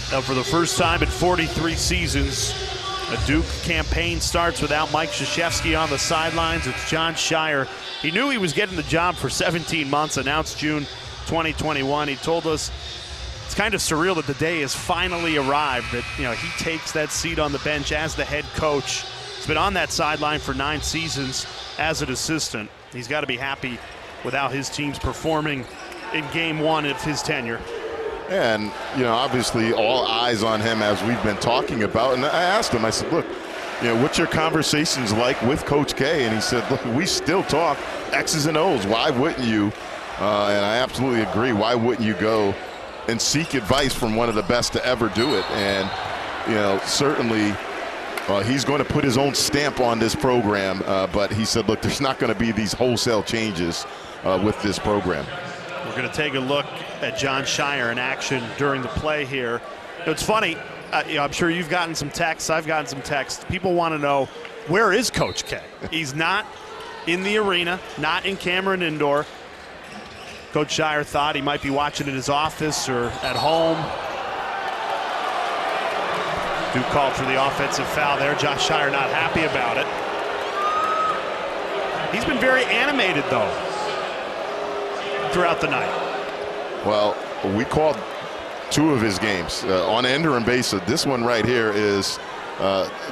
Now, for the first time in 43 seasons, a Duke campaign starts without Mike Krzyzewski on the sidelines. It's John Shire. He knew he was getting the job for 17 months, announced June 2021. He told us it's kind of surreal that the day has finally arrived, that he takes that seat on the bench as the head coach. He's been on that sideline for 9 seasons as an assistant. He's got to be happy with how his team's performing in game 1 of his tenure. And, obviously all eyes on him, as we've been talking about. And I asked him, I said, look, what's your conversations like with Coach K? And he said, look, we still talk X's and O's. Why wouldn't you? And I absolutely agree. Why wouldn't you go and seek advice from one of the best to ever do it. And, you know, certainly he's going to put his own stamp on this program, but he said, look, there's not going to be these wholesale changes with this program. We're going to take a look at Jon Scheyer in action during the play here. It's funny, you know, I'm sure you've gotten some texts, I've gotten some texts. People want to know, where is Coach K? He's not in the arena, not in Cameron Indoor. Coach Scheyer thought he might be watching in his office or at home. Duke called for the offensive foul there. Jon Scheyer not happy about it. He's been very animated, though, throughout the night. Well, we called 2 of his games on an interim basis. This one right here is,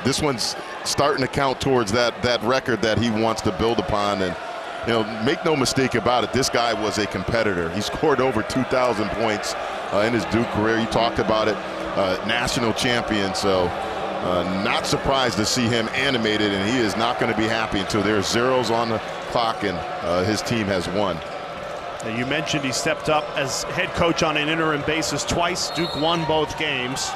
this one's starting to count towards that record that he wants to build upon. And, you know, make no mistake about it, this guy was a competitor. He scored over 2,000 points in his Duke career. You talked about it, national champion. So not surprised to see him animated, and he is not going to be happy until there's zeros on the clock and his team has won. Now, you mentioned he stepped up as head coach on an interim basis twice. Duke won both games.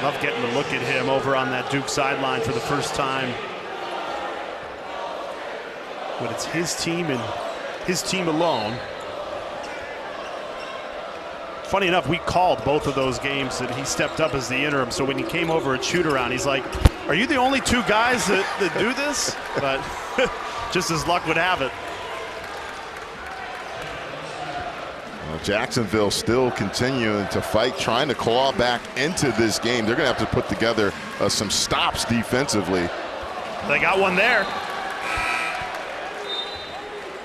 Love getting a look at him over on that Duke sideline for the first time. When it's his team and his team alone. Funny enough, we called both of those games and he stepped up as the interim. So when he came over at shoot-around, he's like, are you the only 2 guys that do this? But just as luck would have it. Jacksonville still continuing to fight, trying to claw back into this game. They're going to have to put together some stops defensively. They got one there.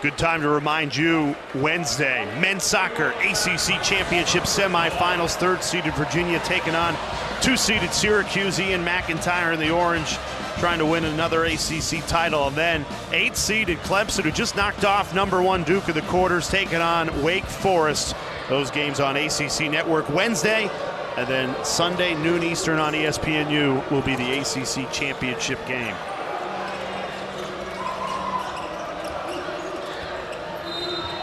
Good time to remind you, Wednesday, men's soccer ACC championship semifinals. 3rd-seeded Virginia taking on 2-seeded Syracuse. Ian McIntyre in the orange trying to win another ACC title. And then 8th-seeded Clemson, who just knocked off #1 Duke of the quarters, taking on Wake Forest. Those games on ACC Network Wednesday. And then Sunday, noon Eastern on ESPNU will be the ACC championship game.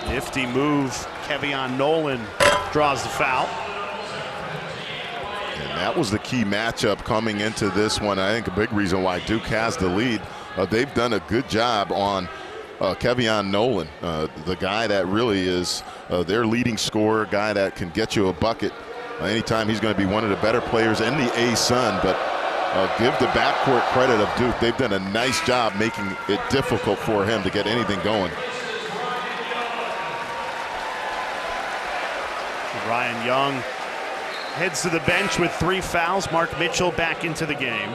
Nifty move. Kevion Nolan draws the foul. And that was the key matchup coming into this one. I think a big reason why Duke has the lead. They've done a good job on Kevion Nolan, the guy that really is their leading scorer, guy that can get you a bucket. Anytime, he's going to be one of the better players in the A-Sun. But give the backcourt credit of Duke. They've done a nice job making it difficult for him to get anything going. Ryan Young heads to the bench with 3 fouls. Mark Mitchell back into the game.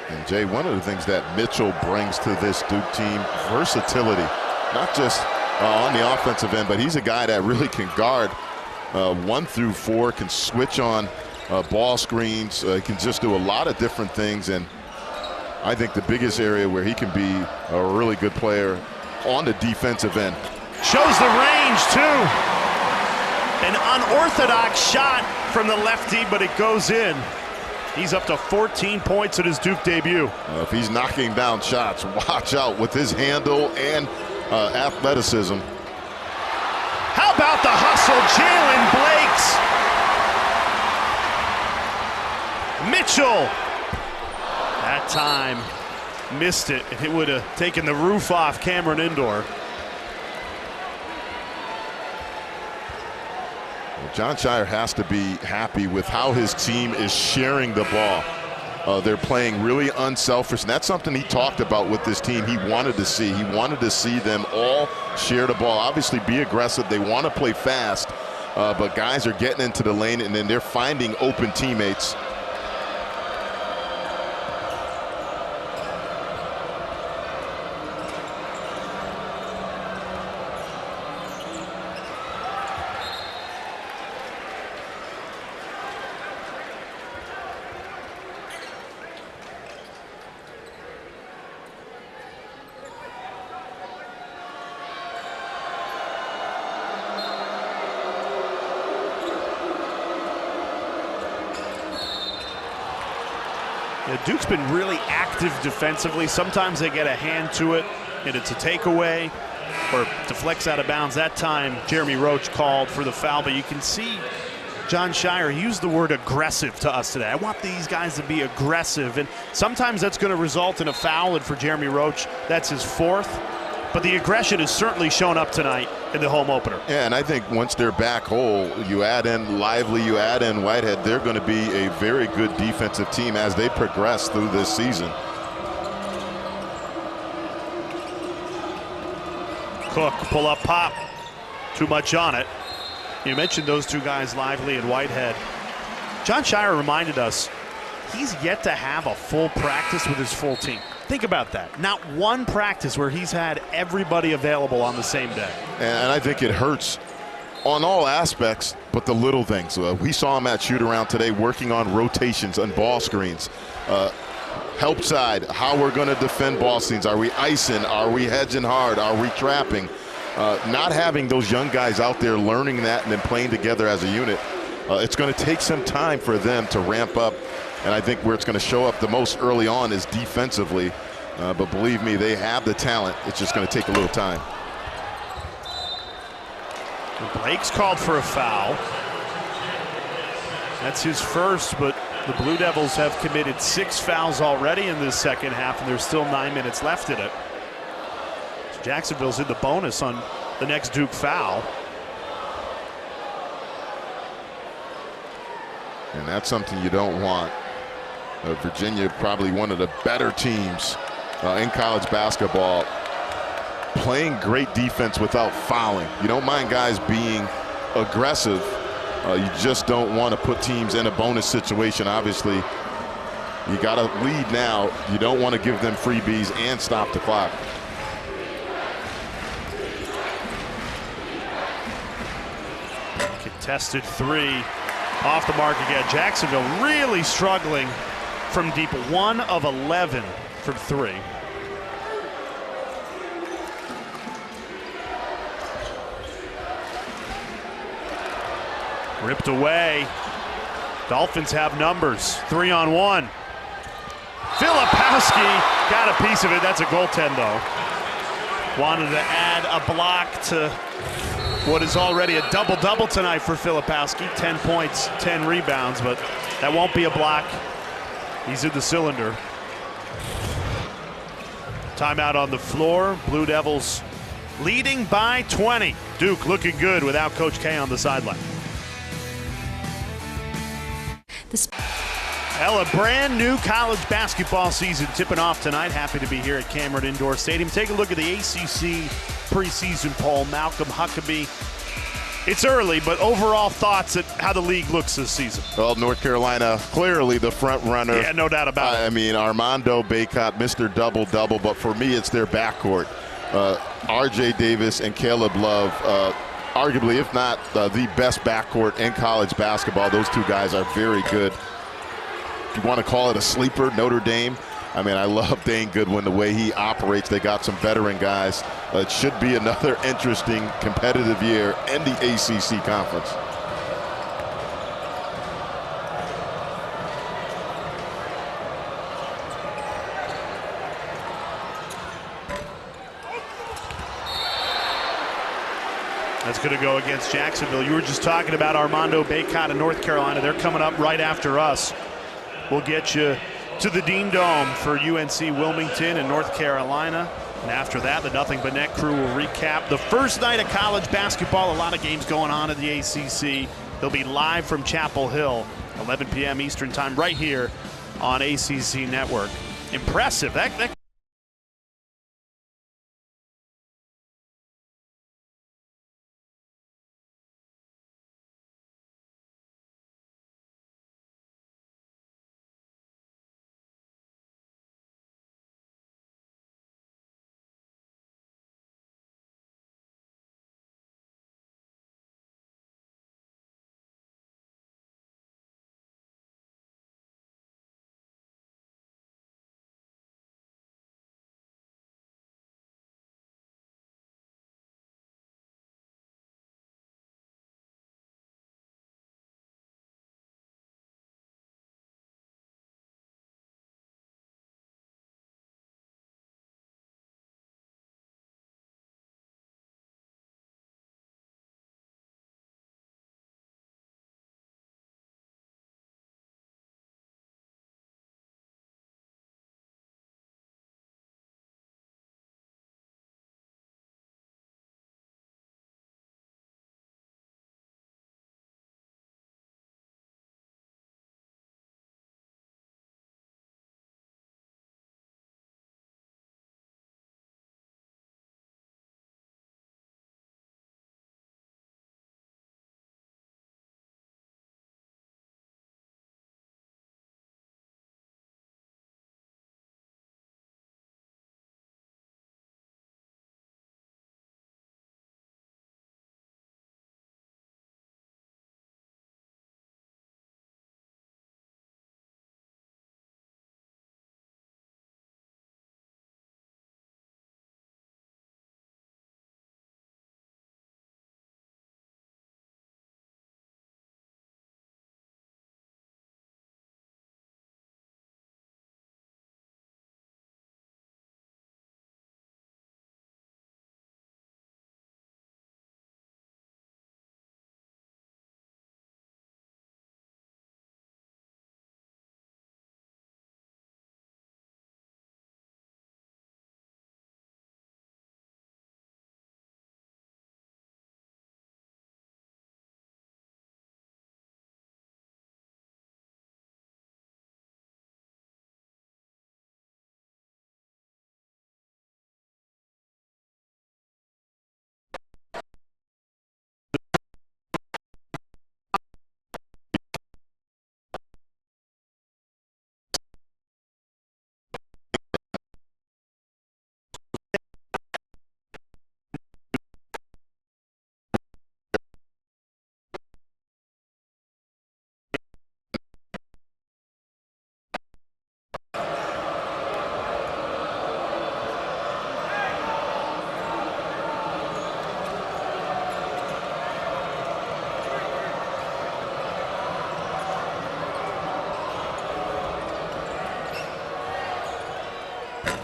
And Jay, one of the things that Mitchell brings to this Duke team, versatility, not just on the offensive end, but he's a guy that really can guard 1 through 4, can switch on ball screens, can just do a lot of different things. And I think the biggest area where he can be a really good player on the defensive end. Shows the range, too. An unorthodox shot from the lefty, but it goes in. He's up to 14 points in his Duke debut. If he's knocking down shots, watch out with his handle and athleticism. How about the hustle, Jalen Blakes? Mitchell. That time missed it, and it would have taken the roof off Cameron Indoor. Well, Jon Scheyer has to be happy with how his team is sharing the ball. They're playing really unselfish, and that's something he talked about with this team. He wanted to see. He wanted to see them all share the ball. Obviously, be aggressive. They want to play fast, but guys are getting into the lane, and then they're finding open teammates. Duke's been really active defensively. Sometimes they get a hand to it, and it's a takeaway or deflects out of bounds. That time, Jeremy Roach called for the foul, but you can see Jon Scheyer used the word aggressive to us today. I want these guys to be aggressive, and sometimes that's going to result in a foul, and for Jeremy Roach, that's his fourth. But the aggression has certainly shown up tonight in the home opener. Yeah, and I think once they're back whole, you add in Lively, you add in Whitehead, they're going to be a very good defensive team as they progress through this season. Cook, pull up pop. Too much on it. You mentioned those two guys, Lively and Whitehead. Jon Scheyer reminded us he's yet to have a full practice with his full team. Think about that. Not one practice where he's had everybody available on the same day. And I think it hurts on all aspects, but the little things. We saw him at shoot-around today working on rotations and ball screens. Help side, how we're going to defend ball screens. Are we icing? Are we hedging hard? Are we trapping? Not having those young guys out there learning that and then playing together as a unit, it's going to take some time for them to ramp up. And I think where it's going to show up the most early on is defensively. But believe me, they have the talent. It's just going to take a little time. Blake's called for a foul. That's his first, but the Blue Devils have committed 6 fouls already in this second half, and there's still 9 minutes left in it. So Jacksonville's in the bonus on the next Duke foul. And that's something you don't want. Virginia, probably one of the better teams in college basketball, playing great defense without fouling. You don't mind guys being aggressive. You just don't want to put teams in a bonus situation. Obviously, you got to lead now. You don't want to give them freebies and stop the clock. Contested three. Off the mark again. Jacksonville really struggling from deep. 1 of 11 from 3. Ripped away. Dolphins have numbers. 3-on-1. Filipowski got a piece of it. That's a goaltend, though. Wanted to add a block to what is already a double-double tonight for Filipowski. 10 points, 10 rebounds, but that won't be a block. He's in the cylinder. Timeout on the floor. Blue Devils leading by 20. Duke looking good without Coach K on the sideline. A brand new college basketball season tipping off tonight. Happy to be here at Cameron Indoor Stadium. Take a look at the ACC preseason poll. Malcolm Huckabee. It's early, but overall thoughts at how the league looks this season. Well, North Carolina clearly the front runner. Yeah, no doubt about it. I mean, Armando Bacot, Mr. Double-Double, but for me it's their backcourt. R.J. Davis and Caleb Love, arguably, if not the best backcourt in college basketball. Those two guys are very good. If you want to call it a sleeper, Notre Dame. I mean, I love Dane Goodwin, the way he operates. They got some veteran guys. It should be another interesting, competitive year in the ACC conference. That's going to go against Jacksonville. You were just talking about Armando Bacot in North Carolina. They're coming up right after us. We'll get you to the Dean Dome for UNC Wilmington and North Carolina. And after that, the Nothing But Net crew will recap the first night of college basketball. A lot of games going on at the ACC. They'll be live from Chapel Hill, 11 p.m. Eastern time, right here on ACC Network. Impressive. That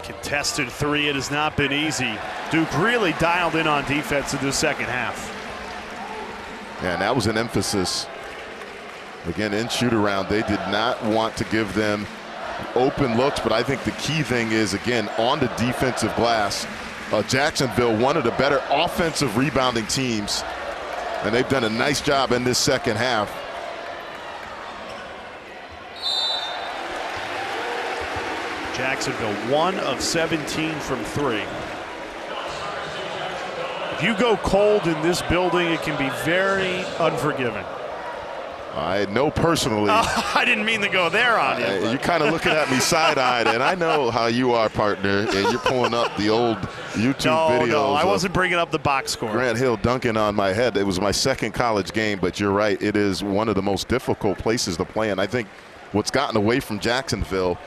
Contested three, it has not been easy. Duke really dialed in on defense in the second half. Yeah, and that was an emphasis. Again, in shoot-around, they did not want to give them open looks, but I think the key thing is, again, on the defensive glass, Jacksonville, one of the better offensive rebounding teams, and they've done a nice job in this second half. Jacksonville 1 of 17 from 3. If you go cold in this building, it can be very unforgiving. I know personally. I didn't mean to go there on you. You're kind of looking at me side-eyed, and I know how you are, partner, and you're pulling up the old YouTube videos. No, I wasn't bringing up the box score. Grant Hill dunking on my head. It was my second college game, but you're right. It is one of the most difficult places to play, and I think what's gotten away from Jacksonville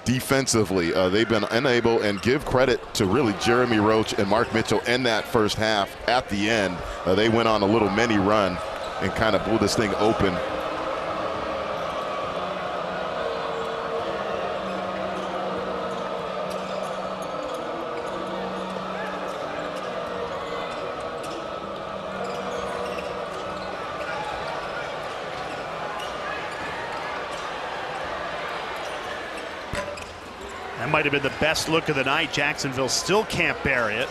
defensively, they've been unable, and give credit to really Jeremy Roach and Mark Mitchell in that first half. At the end, they went on a little mini run and kind of blew this thing open. That might have been the best look of the night. Jacksonville still can't bury it.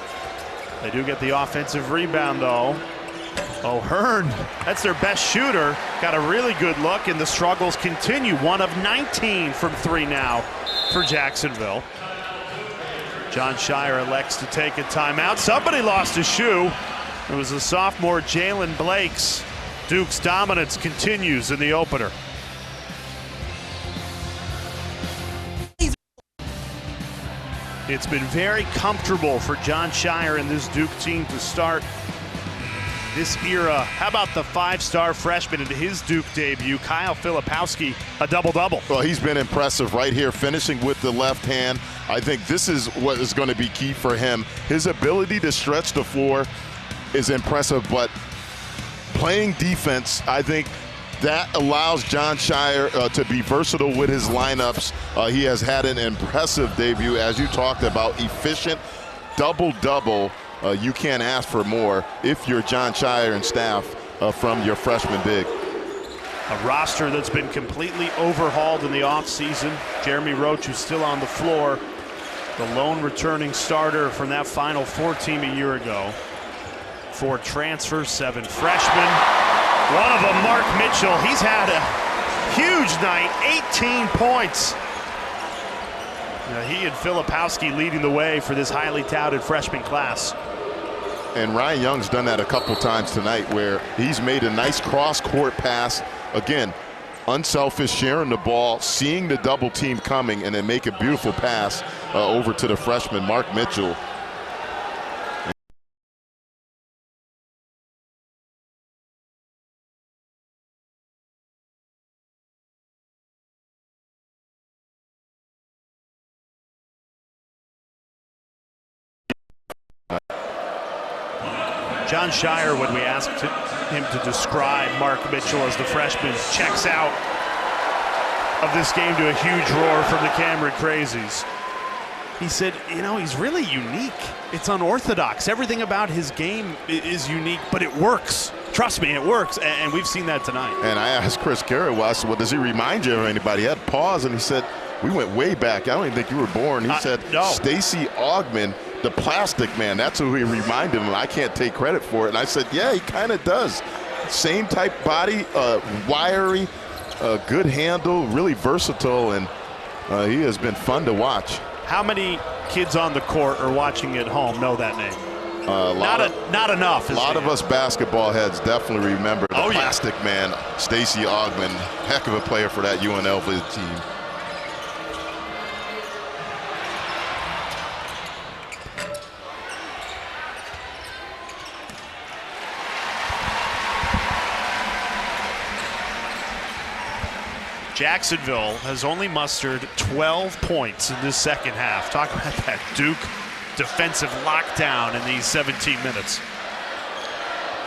They do get the offensive rebound, though. O'Hearn, that's their best shooter. Got a really good look, and the struggles continue. 1 of 19 from 3 now for Jacksonville. John Shire elects to take a timeout. Somebody lost a shoe. It was the sophomore Jalen Blakes. Duke's dominance continues in the opener. It's been very comfortable for John Shire and this Duke team to start this era. How about the 5-star freshman in his Duke debut, Kyle Filipowski, a double-double? Well, he's been impressive right here, finishing with the left hand. I think this is what is going to be key for him. His ability to stretch the floor is impressive, but playing defense, I think that allows John Shire to be versatile with his lineups. He has had an impressive debut, as you talked about, efficient, double-double. You can't ask for more if you're John Shire and staff from your freshman big. A roster that's been completely overhauled in the offseason. Jeremy Roach, who's still on the floor, the lone returning starter from that Final Four team a year ago. 4 transfers, 7 freshmen. One of them, Mark Mitchell. He's had a huge night, 18 points. He and Filipowski leading the way for this highly touted freshman class. And Ryan Young's done that a couple times tonight, where he's made a nice cross-court pass. Again, unselfish, sharing the ball, seeing the double team coming, and then make a beautiful pass over to the freshman, Mark Mitchell. John Shire, when we asked him to describe Mark Mitchell as the freshman, checks out of this game to a huge roar from the Cameron Crazies. He said, you know, he's really unique. It's unorthodox. Everything about his game is unique, but it works. Trust me, it works, and we've seen that tonight. And I asked Chris Carroll, I said, well, does he remind you of anybody? He had pause, and he said, we went way back. I don't even think you were born. He said, no. Stacey Augmon, the Plastic Man. That's who he reminded him. I can't take credit for it. And I said, yeah, he kind of does. Same type body, wiry, good handle, really versatile, and he has been fun to watch. How many kids on the court or watching at home know that name? Not enough. A lot of us basketball heads definitely remember the Plastic Man, Stacey Augmon. Heck of a player for that UNLV team. Jacksonville has only mustered 12 points in this second half. Talk about that Duke defensive lockdown in these 17 minutes.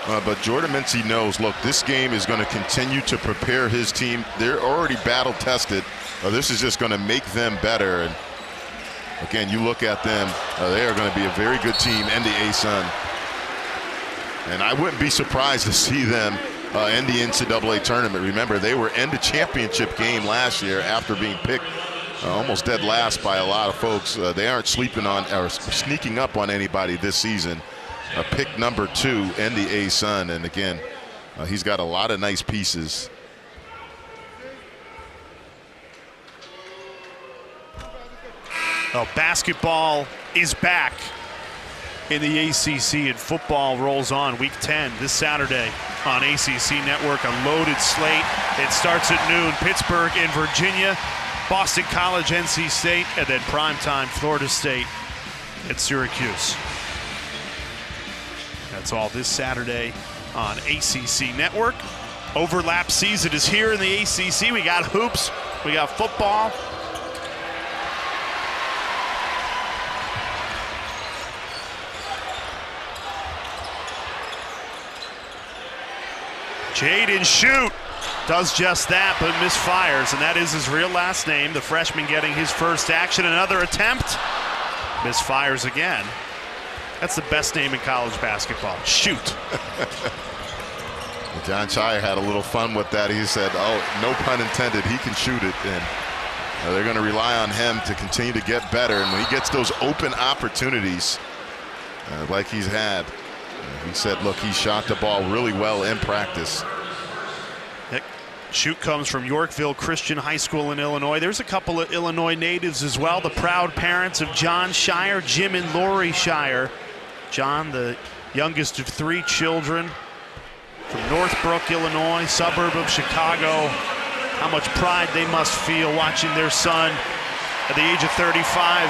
But Jordan Mincy knows, look, this game is going to continue to prepare his team. They're already battle tested. This is just going to make them better. And again, you look at them, they are going to be a very good team in the ASUN. And I wouldn't be surprised to see them in the NCAA tournament. Remember, they were in the championship game last year after being picked almost dead last by a lot of folks. They aren't sleeping on or sneaking up on anybody this season. Pick number 2 in the ASUN, and again, he's got a lot of nice pieces. Well, basketball is back in the ACC, and football rolls on. Week 10 this Saturday on ACC Network, a loaded slate. It starts at noon. Pittsburgh in Virginia, Boston College, NC State, and then primetime Florida State at Syracuse. That's all this Saturday on ACC Network. Overlap season is here in the ACC. We got hoops, we got football. Jaden Shoot does just that, but misfires, and that is his real last name. The freshman getting his first action. Another attempt. Misfires again. That's the best name in college basketball. Shoot. John Shire had a little fun with that. He said, oh, no pun intended, he can shoot it. And they're going to rely on him to continue to get better. And when he gets those open opportunities like he's had, he said, look, he shot the ball really well in practice. Shoot comes from Yorkville Christian High School in Illinois. There's a couple of Illinois natives as well. The proud parents of John Shire, Jim and Lori Shire. John, the youngest of 3 children from Northbrook, Illinois, suburb of Chicago. How much pride they must feel watching their son at the age of 35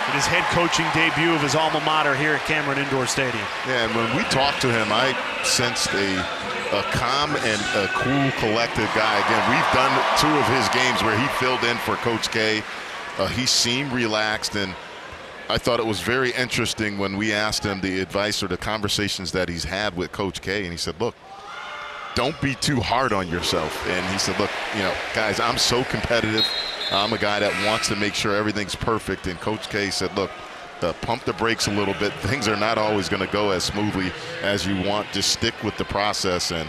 in his head coaching debut of his alma mater here at Cameron Indoor Stadium. Yeah, and when we talked to him, I sensed a calm and a cool, collected guy. Again, we've done 2 of his games where he filled in for Coach K. He seemed relaxed, and I thought it was very interesting when we asked him the advice or the conversations that he's had with Coach K, and he said, look, don't be too hard on yourself. And he said, look, you know, guys, I'm so competitive. I'm a guy that wants to make sure everything's perfect. And Coach K said, look, pump the brakes a little bit. Things are not always going to go as smoothly as you want. Just stick with the process. And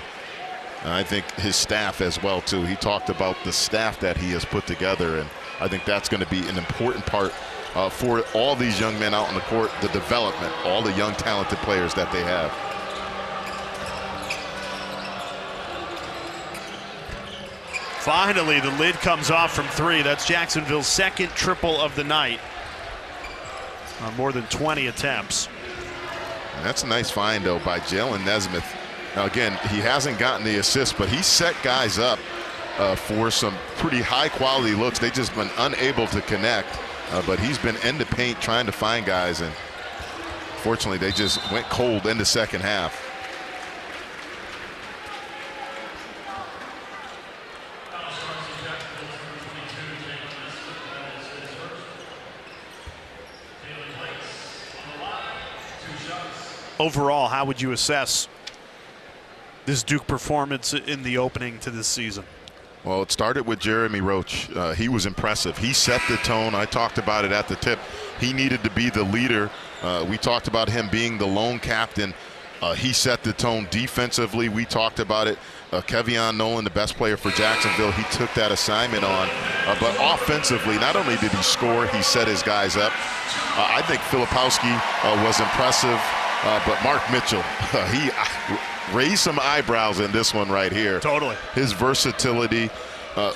I think his staff as well, too. He talked about the staff that he has put together, and I think that's going to be an important part for all these young men out on the court, the development, all the young talented players that they have. Finally, the lid comes off from 3. That's Jacksonville's second triple of the night on more than 20 attempts. And that's a nice find, though, by Jalen Nesmith. Now, again, he hasn't gotten the assist, but he set guys up for some pretty high-quality looks. They've just been unable to connect, but he's been in the paint trying to find guys, and fortunately, they just went cold in the second half. Overall, how would you assess this Duke performance in the opening to this season? Well, it started with Jeremy Roach. He was impressive. He set the tone. I talked about it at the tip. He needed to be the leader. We talked about him being the lone captain. He set the tone defensively. We talked about it. Kevion Nolan, the best player for Jacksonville, he took that assignment on. But offensively, not only did he score, he set his guys up. I think Filipowski was impressive. But Mark Mitchell, he raised some eyebrows in this one right here. Totally. His versatility.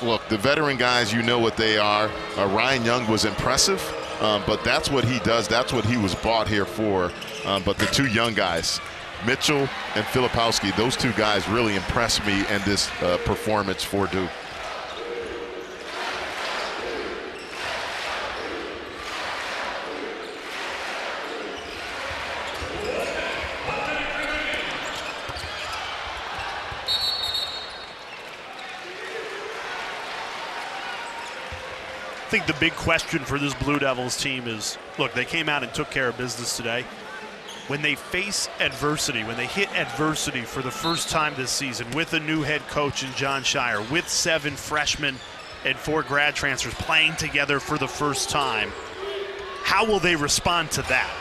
Look, the veteran guys, you know what they are. Ryan Young was impressive, but that's what he does. That's what he was brought here for. But the 2 young guys, Mitchell and Filipowski, those 2 guys really impressed me in this performance for Duke. I think the big question for this Blue Devils team is, look, they came out and took care of business today. When they face adversity, when they hit adversity for the first time this season with a new head coach in John Shire, with 7 freshmen and 4 grad transfers playing together for the first time, How will they respond to that?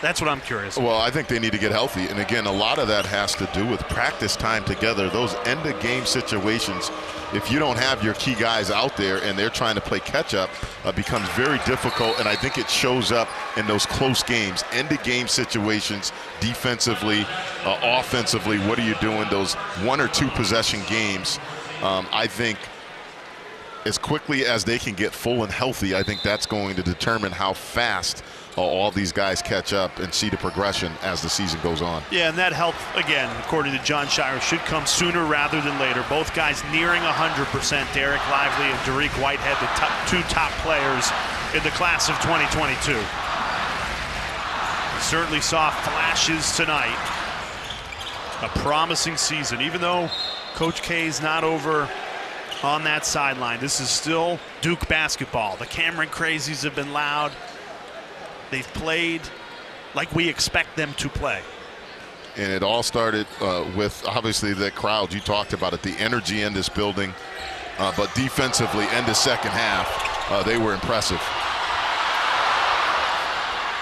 That's what I'm curious about. Well, I think they need to get healthy. And again, a lot of that has to do with practice time together. Those end-of-game situations, if you don't have your key guys out there and they're trying to play catch-up, becomes very difficult. And I think it shows up in those close games. End-of-game situations, defensively, offensively, what are you doing? Those 1 or 2 possession games, I think as quickly as they can get full and healthy, I think that's going to determine how fast all these guys catch up and see the progression as the season goes on. Yeah, and that help, again, according to John Shire, should come sooner rather than later. Both guys nearing 100%. Derek Lively and Derek Whitehead, the 2 top players in the class of 2022. We certainly saw flashes tonight. A promising season, even though Coach K is not over on that sideline. This is still Duke basketball. The Cameron Crazies have been loud. They've played like we expect them to play. And it all started with, obviously, the crowd. You talked about it, the energy in this building. But defensively, in the second half, they were impressive.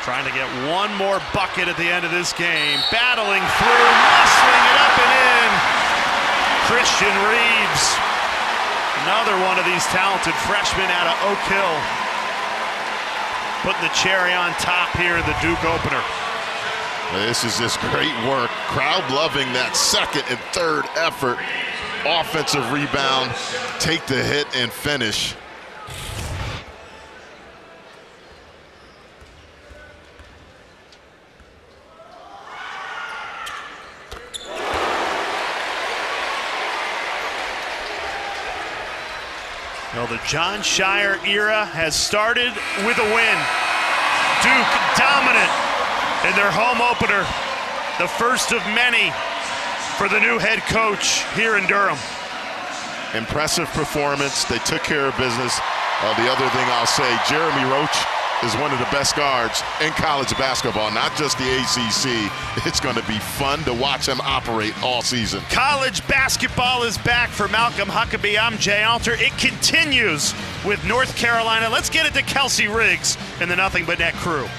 Trying to get one more bucket at the end of this game. Battling through, muscling it up and in. Christian Reeves. Another one of these talented freshmen out of Oak Hill. Putting the cherry on top here in the Duke opener. This is just great work. Crowd loving that second and third effort. Offensive rebound, take the hit and finish. Well, the John Shire era has started with a win. Duke dominant in their home opener, the first of many for the new head coach here in Durham. Impressive performance. They took care of business. The other thing I'll say, Jeremy Roach is one of the best guards in college basketball, not just the ACC. It's going to be fun to watch him operate all season. College basketball is back for Malcolm Huckabee. I'm Jay Alter. It continues with North Carolina. Let's get it to Kelsey Riggs and the Nothing But Net crew.